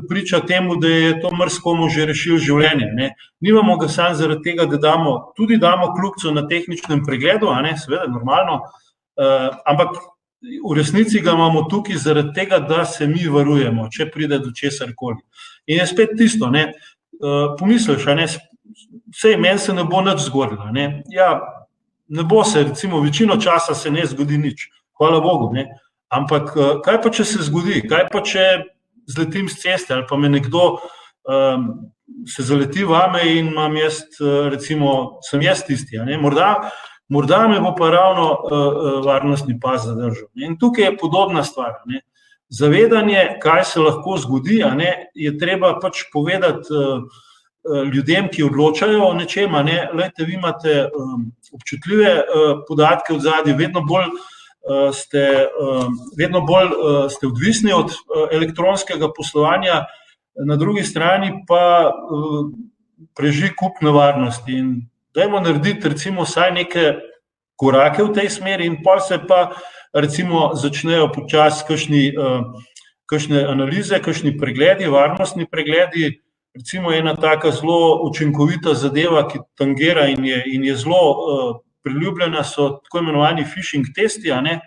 priča temu, da je to marskomu že rešilo življenje. Ne. Nimamo ga samo zaradi tega, da damo kljukico na tehničnem pregledu, a ne, seveda normalno, ampak v resnici ga imamo tukaj zaradi tega, da se mi varujemo, če pride do česarkoli. In je spet tisto, ne, pomisliš, a ne, sej, meni se ne bo nič zgodilo. Ne. Ja, ne bo se, recimo, večino časa se ne zgodi nič, hvala Bogu. Ne. Ampak kaj pa, če se zgodi? Kaj pa, če zletim z ceste ali pa me nekdo se zaleti vame in imam jaz, recimo, sem jaz tisti. Ne. Morda me bo pa ravno varnostni pas zadržal. Ne. In tukaj je podobna stvar. Ne. Zavedanje, kaj se lahko zgodi, a ne, je treba pač povedati ljudem, ki odločajo o nečem, a ne, lejte, vi imate občutljive podatke od zadaj, vedno bolj ste odvisni od elektronskega poslovanja, na drugi strani pa preži kup nevarnosti. In dajmo narediti recimo vsaj neke korake v tej smeri in pol se pa recimo začnejo počasi kakšne analize, kakšni pregledi, varnostni pregledi. Recimo ena taka zelo učinkovita zadeva, ki tangira in je zelo priljubljena, so tako imenovani phishing testi, ali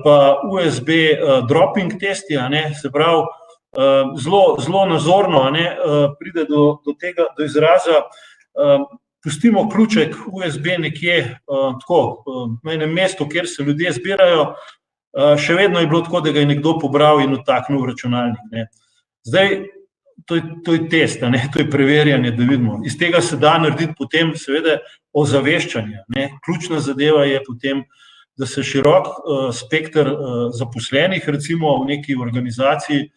pa USB dropping testi, se pravi, zelo nazorno pride do izraza. Pustimo ključek USB nekje tako na enem mestu, kjer se ljudje zbirajo, še vedno je bilo tako, da ga je nekdo pobral in vtaknil v računalnik. Zdaj, to je test, to je preverjanje, da vidimo. Iz tega se da narediti potem seveda ozaveščanje. Ključna zadeva je potem, da se širok spekter zaposlenih recimo v neki organizaciji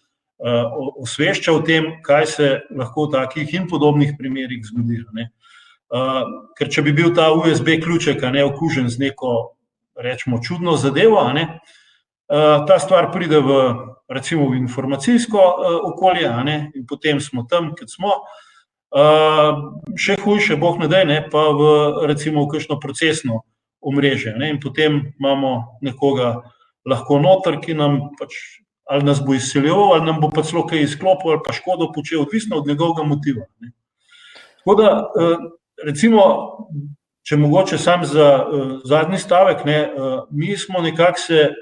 osvešča o tem, kaj se lahko v takih in podobnih primerih zgodi. Ker če bi bil ta USB ključek okužen z neko, rečemo, čudno zadevo, ta stvar pride recimo v informacijsko okolje in potem smo tam, kjer smo. Še hujše, bog ne daj, pa recimo v kakšno procesno omrežje. In potem imamo nekoga lahko noter, ki nam pač ali nas bo izseljeval, ali nam bo pa celo kaj izklopil, ali pa škodo počel, odvisno od njegovega motiva. Tako da, recimo, če mogoče sam za zadnji stavek, mi smo nekako se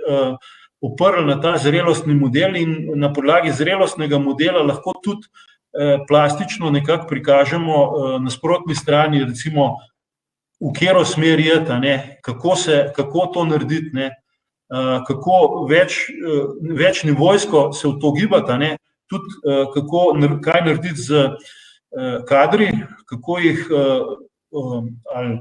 oprli na ta zrelostni model in na podlagi zrelostnega modela lahko tudi plastično nekako prikažemo nasprotni strani, recimo, v katero smer iti, kako to narediti, kako več nivojsko se v to gibati, tudi kaj narediti z kadri, kako jih ali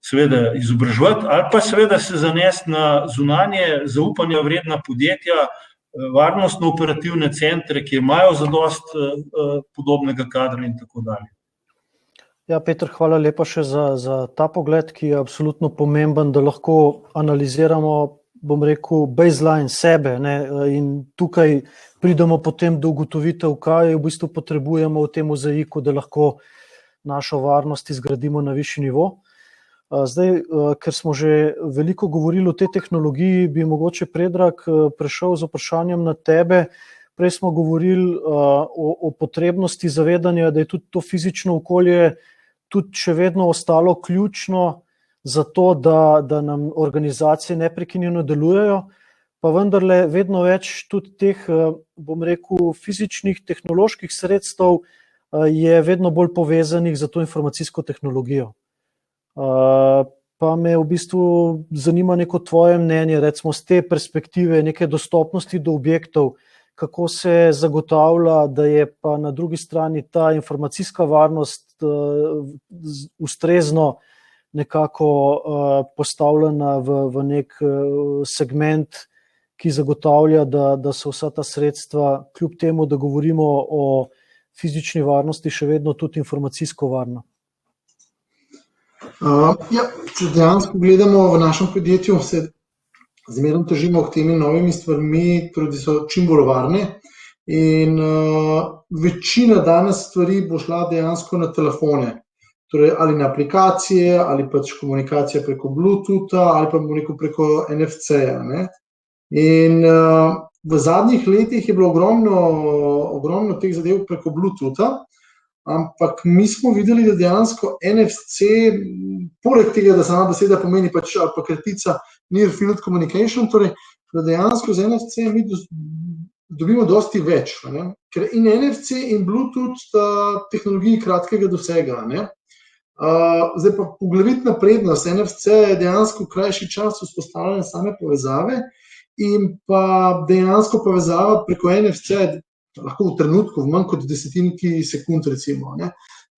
seveda izobraževati, ali pa seveda se zanesti na zunanje zaupanja vredna podjetja, varnostno-operativne centre, ki imajo zadost podobnega kadra in tako dalje. Ja, Peter, hvala lepa še za ta pogled, ki je absolutno pomemben, da lahko analiziramo, bom rekel, baseline sebe, in tukaj pridemo potem do ugotovitev, kaj v bistvu potrebujemo v tem mozaiku, da lahko našo varnost izgradimo na višji nivo. Zdaj, ker smo že veliko govorili o tej tehnologiji, bi mogoče, Predrag, prešel z vprašanjem na tebe. Prej smo govorili o potrebnosti zavedanja, da je tudi to fizično okolje tudi še vedno ostalo ključno za to, da nam organizacije neprekinjeno delujejo, pa vendarle vedno več tudi teh, bom rekel, fizičnih, tehnoloških sredstev je vedno bolj povezanih za to informacijsko tehnologijo. Pa me v bistvu zanima neko tvoje mnenje, recimo z te perspektive neke dostopnosti do objektov, kako se zagotavlja, da je pa na drugi strani ta informacijska varnost ustrezno nekako postavljena v nek segment, ki zagotavlja, da so vsa ta sredstva, kljub temu, da govorimo o fizični varnosti, še vedno tudi informacijsko varna. Če dejansko gledamo v našem podjetju, se zmerno težimo k temi novimi stvarmi, da so čim bolj varne. In večina danes stvari bo šla dejansko na telefone, torej ali na aplikacije, ali pač komunikacija preko Bluetootha, ali pa preko NFC-ja. In v zadnjih letih je bilo ogromno teh zadev preko Bluetootha, ampak mi smo videli, da dejansko NFC, poleg tega, da sama beseda pomeni pač ali pa kratica Near Field Communication, torej da dejansko z NFC mi dobimo dosti več, ker in NFC in Bluetooth sta tehnologiji kratkega dosega. Zdaj pa poglavitna prednost NFC je dejansko krajši čas vzpostavljanja same povezave in pa dejansko povezava preko NFC lahko v trenutku, v manj kot desetinki sekund recimo.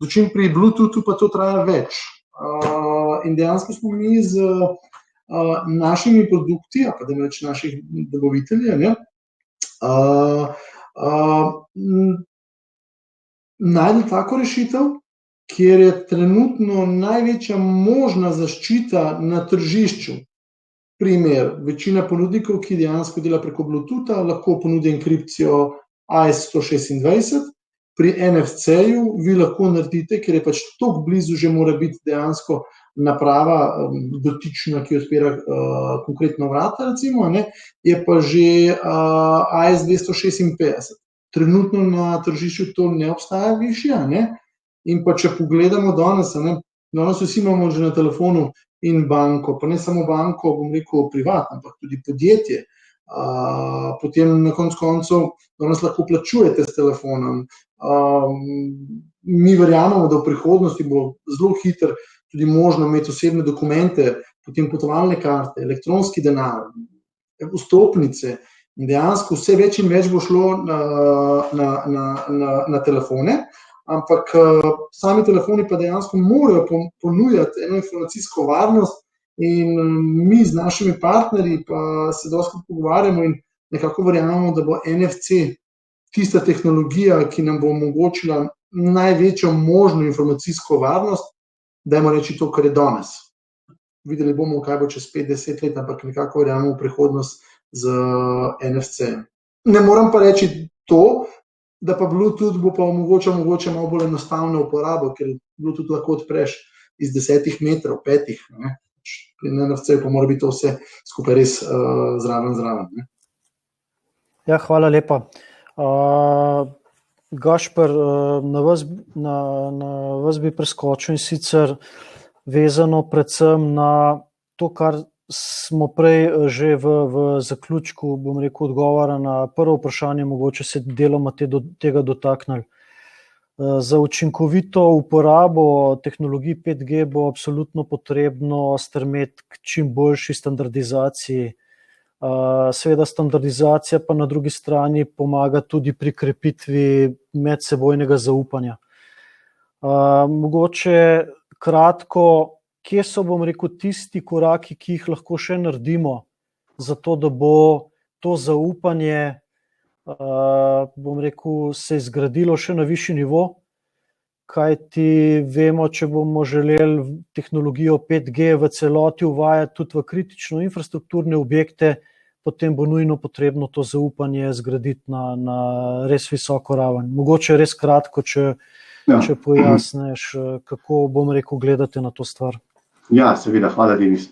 Dočim pri Bluetoothu pa to traja več. In dejansko smo mi z našimi produkti, pa da reč naših dobaviteljev, našli tako rešitev, kjer je trenutno največja možna zaščita na tržišču. Primer, večina ponudnikov, ki dejansko dela preko Bluetootha, lahko ponudi enkripcijo AES-126 pri NFC-ju vi lahko naredite, ker je pač tako blizu, že mora biti dejansko naprava dotična, ki odpira konkretno vrata, recimo, ne, je pa že AS256. Trenutno na tržišču to ne obstaja višja, ne, in pa če pogledamo danes, ne, danes vsi imamo že na telefonu in banko, pa ne samo banko, bom rekel privat, ampak tudi podjetje. Potem na koncu danes lahko plačujete s telefonom. Mi verjamemo, da v prihodnosti bo zelo hitro tudi možno imeti osebne dokumente, potem potovalne karte, elektronski denar, vstopnice. Dejansko vse več in več bo šlo na telefone, ampak sami telefoni pa dejansko morajo ponujati eno informacijsko varnost in mi z našimi partnerji pa se dosti pogovarjamo in nekako verjamemo, da bo NFC tista tehnologija, ki nam bo omogočila največjo možno informacijsko varnost, dajmo reči to, kar je danes. Videli bomo, kaj bo čez 5-10 let, ampak nekako verjamemo v prihodnost z NFC. Ne moram pa reči to, da pa Bluetooth bo pa omogočal mogoče malo bolj enostavno uporabo, ker Bluetooth lahko odpreš iz 10 metrov, 5. Ne? Pri NFC pa mora biti to vse skupaj res zraven. Ne? Ja, hvala lepa. Gašper, na vas bi preskočil in sicer vezano predvsem na to, kar smo prej že v zaključku, bom rekel, odgovora na prvo vprašanje, mogoče se deloma tega dotaknili. Za učinkovito uporabo tehnologij 5G bo absolutno potrebno stremeti k čim boljši standardizaciji. Seveda standardizacija pa na drugi strani pomaga tudi pri krepitvi medsebojnega zaupanja. Mogoče kratko, kje so, bom rekel, tisti koraki, ki jih lahko še naredimo, zato da bo to zaupanje, bom rekel, se izgradilo še na višji nivo, kajti vemo, če bomo želeli tehnologijo 5G v celoti uvajati tudi v kritično infrastrukturne objekte, potem bo nujno potrebno to zaupanje zgraditi na res visoko raven. Mogoče res kratko, če pojasniš, kako, bom rekel, gledate na to stvar. Ja, seveda, hvala, Denis.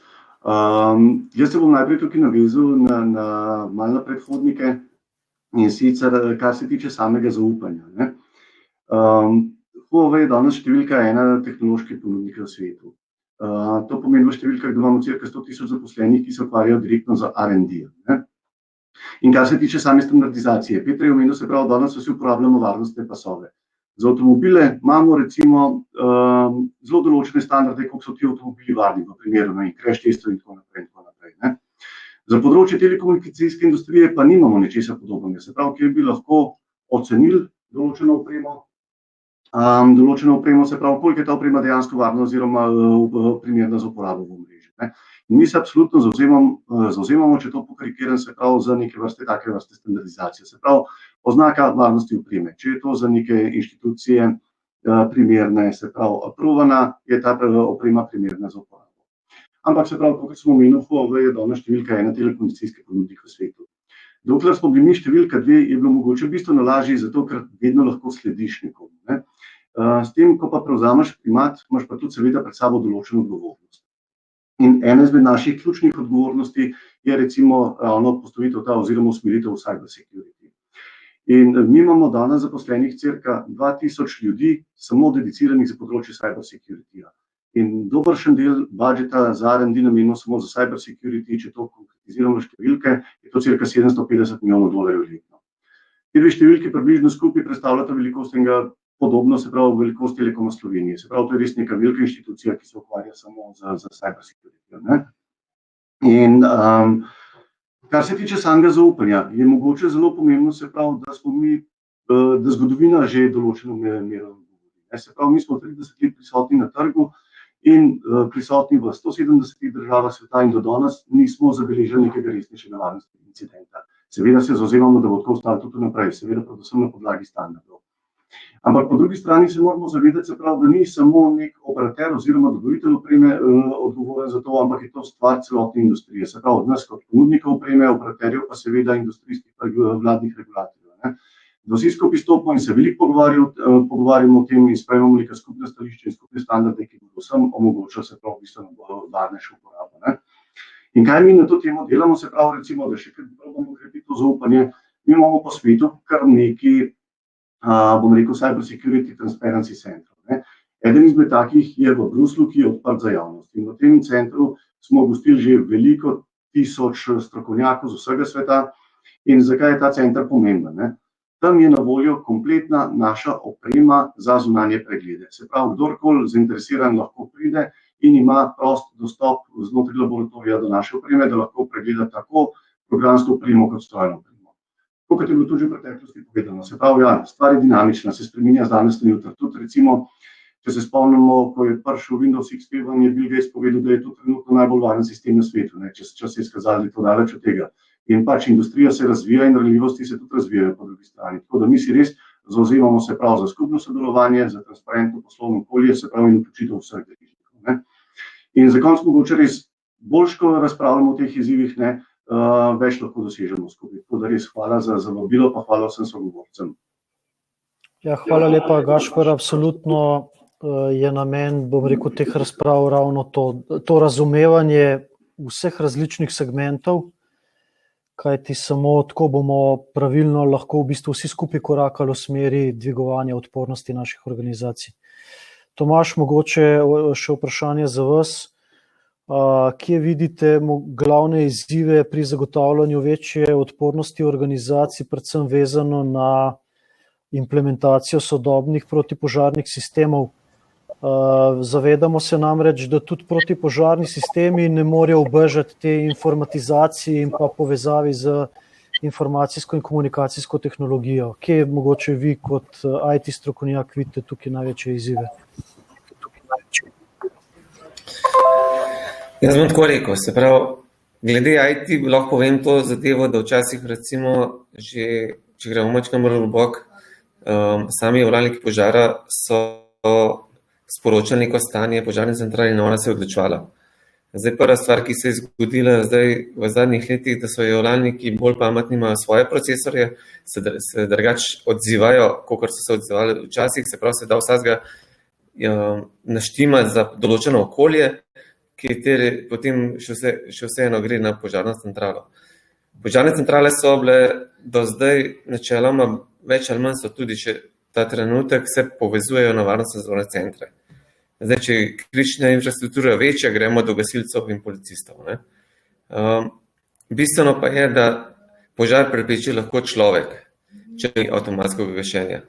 Jaz se bom najprej tukaj navezal na malo predhodnike in sicer, kar se tiče samega zaupanja. Ne? Huawei je danes številka 1 tehnoloških ponudnikov v svetu. To pomeni v številkah, da imamo cirka 100,000 zaposlenih, ki se ukvarjajo direktno z R&D. In kar se tiče same standardizacije, Peter je omenil, se pravi, danes vsi uporabljamo varnostne pasove. Za avtomobile imamo recimo zelo določene standarde, kako so ti avtomobili varni v primeru crash testov in tako naprej. Ne? Za področje telekomunikacijske industrije pa nimamo nečesa podobnega. Se pravi, kjer bi lahko ocenili določeno opremo, se pravi, koliko je ta oprema dejansko varna oziroma primerna za uporabo v omrežju. In mi se absolutno zavzemamo, če to pokarikiram, se pravi, za neke take vrste standardizacije. Se pravi, oznaka varnosti opreme. Če je to za neke inštitucije primerne, se pravi, approvana, je ta oprema primerna za uporabo. Ampak se pravi, kot smo omenili, Huawei je danes številka 1 telekomunikacijskih ponudnikov v svetu. Dokler smo bili mi številka 2, je bilo mogoče bistveno lažje, zato ker vedno lahko slediš nekomu. Ne? S tem, ko pa prevzameš primat, imaš pa tudi seveda pred sabo določeno odgovornost. In ena izmed naših ključnih odgovornosti je recimo postavitev oziroma usmeritev v cyber security. In mi imamo danes zaposlenih cirka 2000 ljudi, samo dediciranih za področje cyber security. In dobršen del budžeta za R&D namenjeno samo za cyber security, če to konkretiziramo številke, je to cirka $750 milijonov letno. Te dve številki približno skupaj predstavljata velikost enega podobno, se pravi, velikost Telekoma Slovenije. Se pravi, to je res neka velika inštitucija, ki se ukvarja samo za cyber security. Ne? In kar se tiče samega zaupanja, je mogoče zelo pomembno, se pravi, da zgodovina že določeno mero govori. Se pravi, mi smo 30 let prisotni na trgu in prisotni v 170 državah sveta in do danes nismo zabeležili nekega resnejšega varnostnega incidenta. Seveda se zavzemamo, da bo tako ostalo tudi naprej, seveda predvsem na podlagi standardov. Ampak po drugi strani se moramo zavedati, se pravi, da ni samo nek operater oziroma dobavitelj opreme odgovoren za to, ampak je to stvar celotne industrije. Se pravi, od nas kot ponudnikov opreme, operaterjev pa seveda industrijskih vladnih regulatorjev. da vsi skupaj stopimo in se veliko pogovarjamo o tem in sprejmemo neka skupna stališča in skupne standarde, ki bodo vsem omogočili se prav bistveno bolj varnejšo uporabo. Ne. In kaj mi na to temo delamo, se pravi, recimo, da še kar probamo krepiti to zaupanje, mi imamo po svetu kar neki, bom rekel, Cyber Security Transparency Center. Ne. Eden izmed takih je v Bruslju, ki je odprt za javnost. In v tem centru smo gostili že veliko tisoč strokovnjakov z vsega sveta. In zakaj je ta center pomemben? Ne? Tam je na voljo kompletna naša oprema za zunanje preglede. Se pravi, kdorkoli zainteresiran lahko pride in ima prost dostop znotraj laboratorija do naše opreme, da lahko pregleda tako programsko opremo kot strojno opremo. Tako kot je bilo tudi že v preteklosti povedano. Se pravi, ja, stvar je dinamična, se spreminja z danes na jutri. Tudi recimo, če se spomnimo, ko je prišel Windows XP, je Bill Gates povedal, da je to trenutno najbolj varen sistem na svetu, ne, če se je izkazali to daleč od tega. In pač industrija se razvija in ranljivosti se tudi razvijajo po drugi strani. Tako da mi si res zavzemamo se prav za skupno sodelovanje, za transparentno poslovno okolje, se pravi in vključitev vseh deležnikov. In za konec mogoče res bolj, ko razpravljamo o teh izzivih, več lahko dosežemo skupaj. Tako da res hvala za vabilo, pa hvala vsem sogovorcem. Ja, hvala lepa, Gašper, absolutno je namen, bom rekel, teh razprav ravno to razumevanje vseh različnih segmentov, kajti samo tako bomo pravilno lahko v bistvu vsi skupaj korakali v smeri dvigovanja odpornosti naših organizacij. Tomaž, mogoče še vprašanje za vas. Kje vidite glavne izzive pri zagotavljanju večje odpornosti organizacij, predvsem vezano na implementacijo sodobnih protipožarnih sistemov? Zavedamo se namreč, da tudi protipožarni sistemi ne morejo ubežati te informatizaciji in pa povezavi z informacijsko in komunikacijsko tehnologijo. Kje mogoče vi kot IT strokovnjak vidite tukaj največje izzive? Jaz bom tako rekel, se pravi, glede IT lahko povem to zadevo, da včasih recimo že, če gremo malo globoko, sami upravniki požara so sporočali neko stanje požarne centrale in ona se je odločevala. Zdaj prva stvar, ki se je zgodila v zadnjih letih, da so upravniki bolj pametni, imajo svoje procesorje, se drugače odzivajo, kakor so se odzivali včasih, se pravi, se da vsakega naštima za določeno okolje, ki potem še vseeno gre na požarno centralo. Požarne centrale so bile do zdaj načeloma več ali manj so tudi še ta trenutek se povezujejo na varnostne centre. Zdaj, če je kritična infrastruktura večja, gremo do gasilcev in policistov. Bistveno pa je, da požar prepreči lahko človek, če ni avtomatskega gašenja.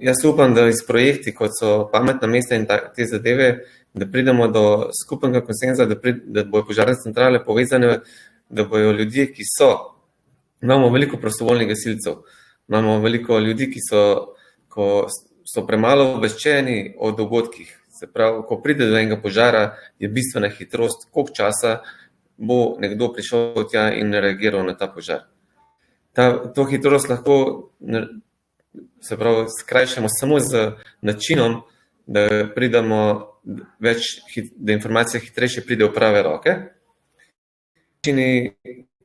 Jaz upam, da iz projekti, kot so pametna mesta in te zadeve, da pridemo do skupnega konsenza, da bojo požarne centrale povezane, da bojo ljudje, ki so, imamo veliko prostovoljnih gasilcev, imamo veliko ljudi, ki so premalo obveščeni o dogodkih. Se pravi, ko pride do enega požara, je bistvena hitrost, koliko časa bo nekdo prišel tja in reagiral na ta požar. To hitrost lahko se pravi, skrajšamo samo z načinom, da pridemo da informacija hitrejše pride v prave roke.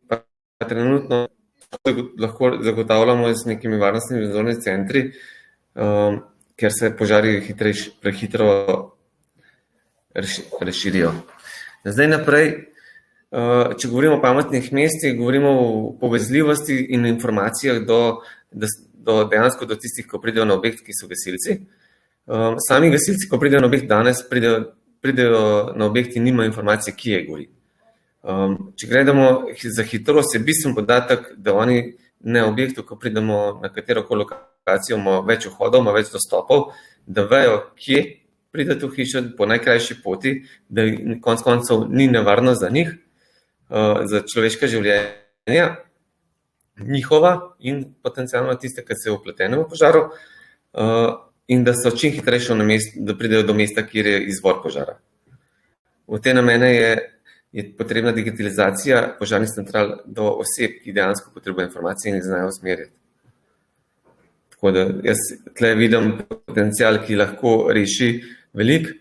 Pa trenutno lahko zagotavljamo z nekimi varnostnimi nadzornimi centri, ker se požari prehitro razširijo. Zdaj naprej, če govorimo o pametnih mestih, govorimo o povezljivosti in informacijah dejansko do tistih, ko pridejo na objekt, ki so gasilci. Sami gasilci, ko pridejo na objekt danes, pridejo na objekt in nimajo informacije, kje gori. Če gledamo za hitrost, je bistven podatek, da oni na objektu, ko pridemo na katerokoli lokacijo, ima več vhodov, ima več dostopov, da vejo, kje pridete v hišo po najkrajši poti, da konec koncev ni nevarno za njih, za človeška življenja, njihova in potencialno tiste, ki se vpletejo v požaru, in da so čim hitrejše da pridejo do mesta, kjer je izvor požara. V te namene je potrebna digitalizacija požarnih central do oseb, ki dejansko potrebujejo informacije in jih znajo usmerjati. Tako da jaz tukaj vidim potencial, ki lahko reši veliko.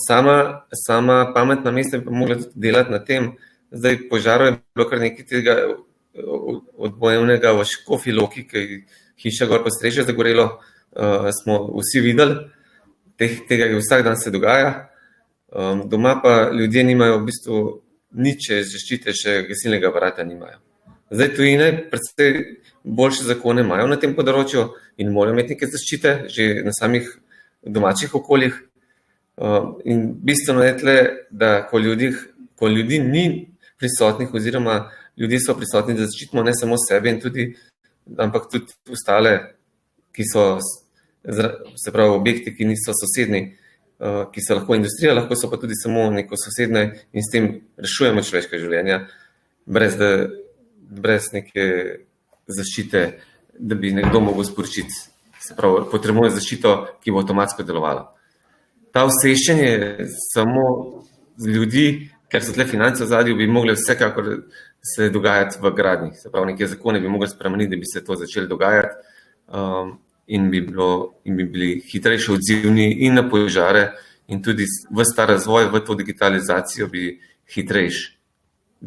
Sama pametna mesta bi mogla tudi delati na tem. Zdaj požarov je bilo kar nekaj tega od bojevnega v Škofji Loki, ki je hiša gor po streže zagorelo, smo vsi videli, tega vsak dan se dogaja. Doma pa ljudje nimajo v bistvu nič zaščite, še gasilnega aparata nimajo. Zdaj tujine predvsej boljše zakone imajo na tem področju in morajo imeti neke zaščite že na samih domačih okoljih. In bistveno je tle, da ko ljudi ni prisotnih oziroma ljudje so prisotni, da zaščitimo ne samo sebe in ampak tudi ostale, ki so, se pravi, objekti, ki niso sosedni, ki so lahko industrija, lahko so pa tudi samo neko sosedne in s tem rešujemo človeška življenja, brez neke zaščite, da bi nekdo mogel sporočiti. Se pravi, potrebuje zaščito, ki bo avtomatsko delovala. Ta osveščanje samo z ljudi, ker so tle finance v zadju, bi mogli vsekakor se dogajati v gradnji. Se pravi, neke zakone bi mogli spremeniti, da bi se to začeli dogajati in bi bili hitrejši odzivni in na požare in tudi v ta razvoj, v to digitalizacijo bi hitrejši.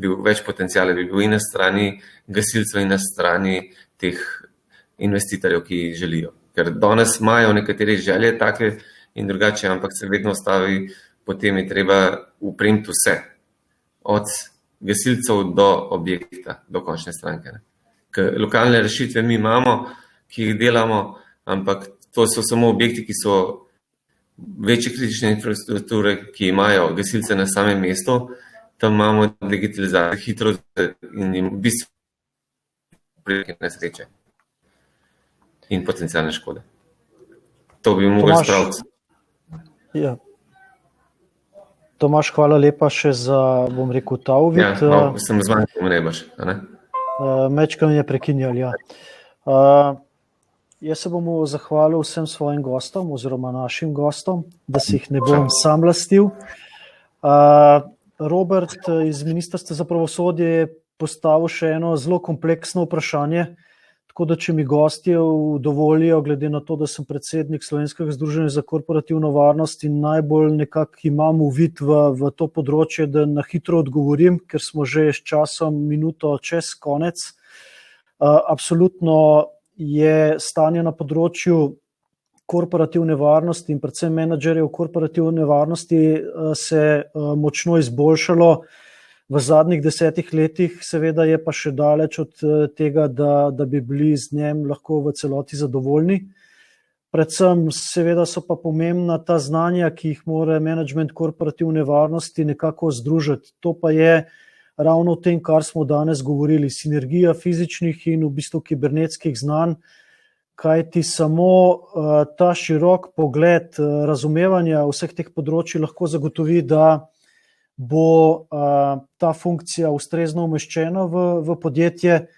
Bil več potencijala, bi bil in na strani gasilcev in na strani teh investitorjev, ki želijo. Ker danes imajo nekateri želje take in drugače, ampak se vedno ostavi, potem je treba upremiti vse. Od gasilcev do objekta, do končne stranke. Ker lokalne rešitve mi imamo, ki jih delamo, ampak to so samo objekti, ki so večje kritične infrastrukture, ki imajo gasilce na samem mestu. Tam imamo digitalizacijo hitro in jim v bistvu prilike nesreče in potencijalne škode. To bi mogli spraviti. Ja. Tomaž, hvala lepa še za, bom rekel, ta uvid. Ja, sem z vami, ne baš. Mečkam je prekinjal, ja. Jaz se bom zahvalil vsem svojim gostom oziroma našim gostom, da si jih ne bom sam lastil. Robert iz Ministrstva za pravosodje je postavil še eno zelo kompleksno vprašanje, tako da če mi gostje dovolijo, glede na to, da sem predsednik Slovenskega združenja za korporativno varnost in najbolj nekako imam uvid v to področje, da na hitro odgovorim, ker smo že s časom minuto čez konec. Absolutno je stanje na področju korporativne varnosti in predvsem menedžerjev korporativne varnosti se močno izboljšalo v zadnjih 10 letih, seveda je pa še daleč od tega, da bi bili z njem lahko v celoti zadovoljni. Predvsem seveda so pa pomembna ta znanja, ki jih mora menedžment korporativne varnosti nekako združiti. To pa je ravno v tem, kar smo danes govorili, sinergija fizičnih in v bistvu kibernetskih znanj, kajti samo ta širok pogled razumevanja vseh teh področij lahko zagotovi, da bo ta funkcija ustrezno umeščena v podjetje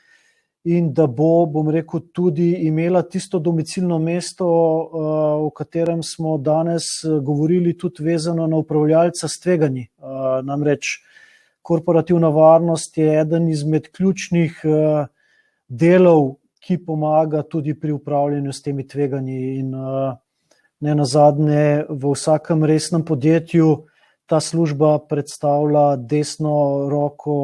in da bo, bom rekel, tudi imela tisto domicilno mesto, o katerem smo danes govorili, tudi vezano na upravljalca s tveganji. Namreč korporativna varnost je eden izmed ključnih delov, ki pomaga tudi pri upravljanju s temi tveganji in ne nazadnje v vsakem resnem podjetju ta služba predstavlja desno roko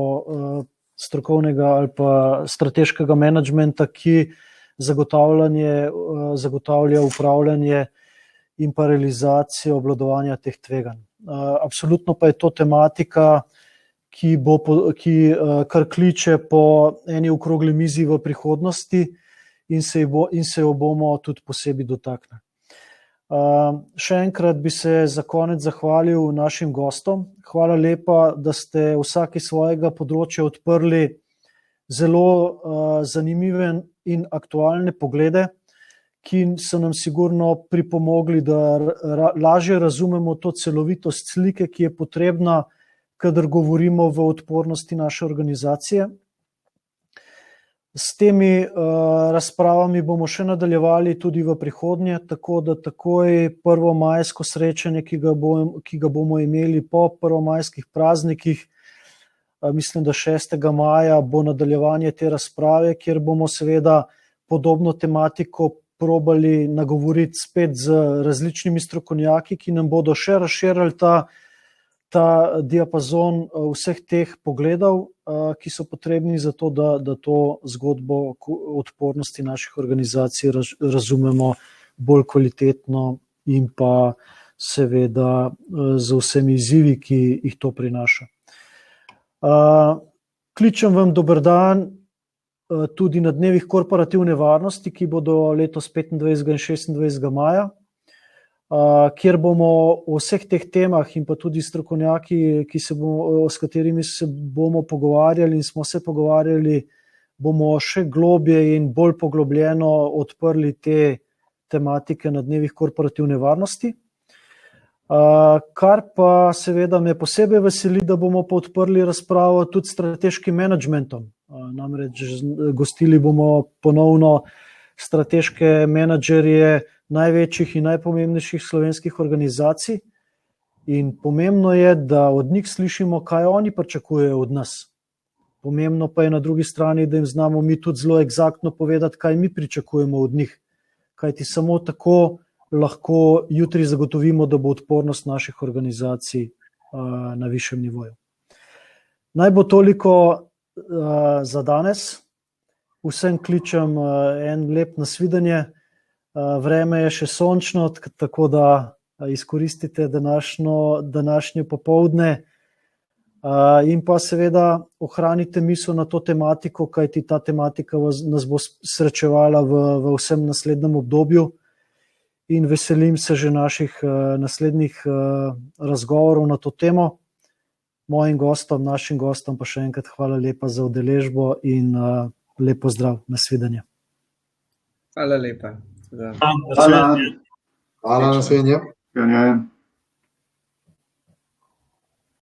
strokovnega ali pa strateškega menedžmenta, ki zagotavlja upravljanje in pa realizacijo obvladovanja teh tveganj. Absolutno pa je to tematika, ki kar kliče po eni okrogli mizi v prihodnosti in se jo bomo tudi posebej dotaknili. Še enkrat bi se za konec zahvalil našim gostom. Hvala lepa, da ste vsak iz svojega področja odprli zelo zanimive in aktualne poglede, ki so nam sigurno pripomogli, da lažje razumemo to celovitost slike, ki je potrebna, kadar govorimo v odpornosti naše organizacije. S temi razpravami bomo še nadaljevali tudi v prihodnje, tako da takoj prvomajsko srečanje, ki ga bomo imeli po prvomajskih praznikih, mislim, da 6. maja bo nadaljevanje te razprave, kjer bomo seveda podobno tematiko probali nagovoriti spet z različnimi strokovnjaki, ki nam bodo še razširili ta diapazon vseh teh pogledov, ki so potrebni za to, da to zgodbo odpornosti naših organizacij razumemo bolj kvalitetno in pa seveda z vsemi izzivi, ki jih to prinaša. Kličem vam dober dan tudi na dnevih korporativne varnosti, ki bodo letos 25. in 26. maja, kjer bomo o vseh teh temah in pa tudi strokovnjaki, s katerimi se bomo pogovarjali in smo se pogovarjali, bomo še globje in bolj poglobljeno odprli te tematike na dnevih korporativne varnosti. Kar pa seveda me posebej veseli, da bomo pa odprli razpravo tudi s strateškim menedžmentom. Namreč gostili bomo ponovno strateške menedžerje največjih in najpomembnejših slovenskih organizacij in pomembno je, da od njih slišimo, kaj oni pričakujejo od nas. Pomembno pa je na drugi strani, da jim znamo mi tudi zelo eksaktno povedati, kaj mi pričakujemo od njih, kajti samo tako lahko jutri zagotovimo, da bo odpornost naših organizacij na višjem nivoju. Naj bo toliko za danes. Vsem kličem en lep nasvidenje. Vreme je še sončno, tako da izkoristite današnje popoldne in pa seveda ohranite misel na to tematiko, kajti ta tematika nas bo srečevala v vsem naslednjem obdobju in veselim se že naših naslednjih razgovorov na to temo. Mojim gostom, našim gostom pa še enkrat hvala lepa za udeležbo in lep pozdrav, nasvidenje. Hvala lepa. Hvala. Hvala, nasvidenje.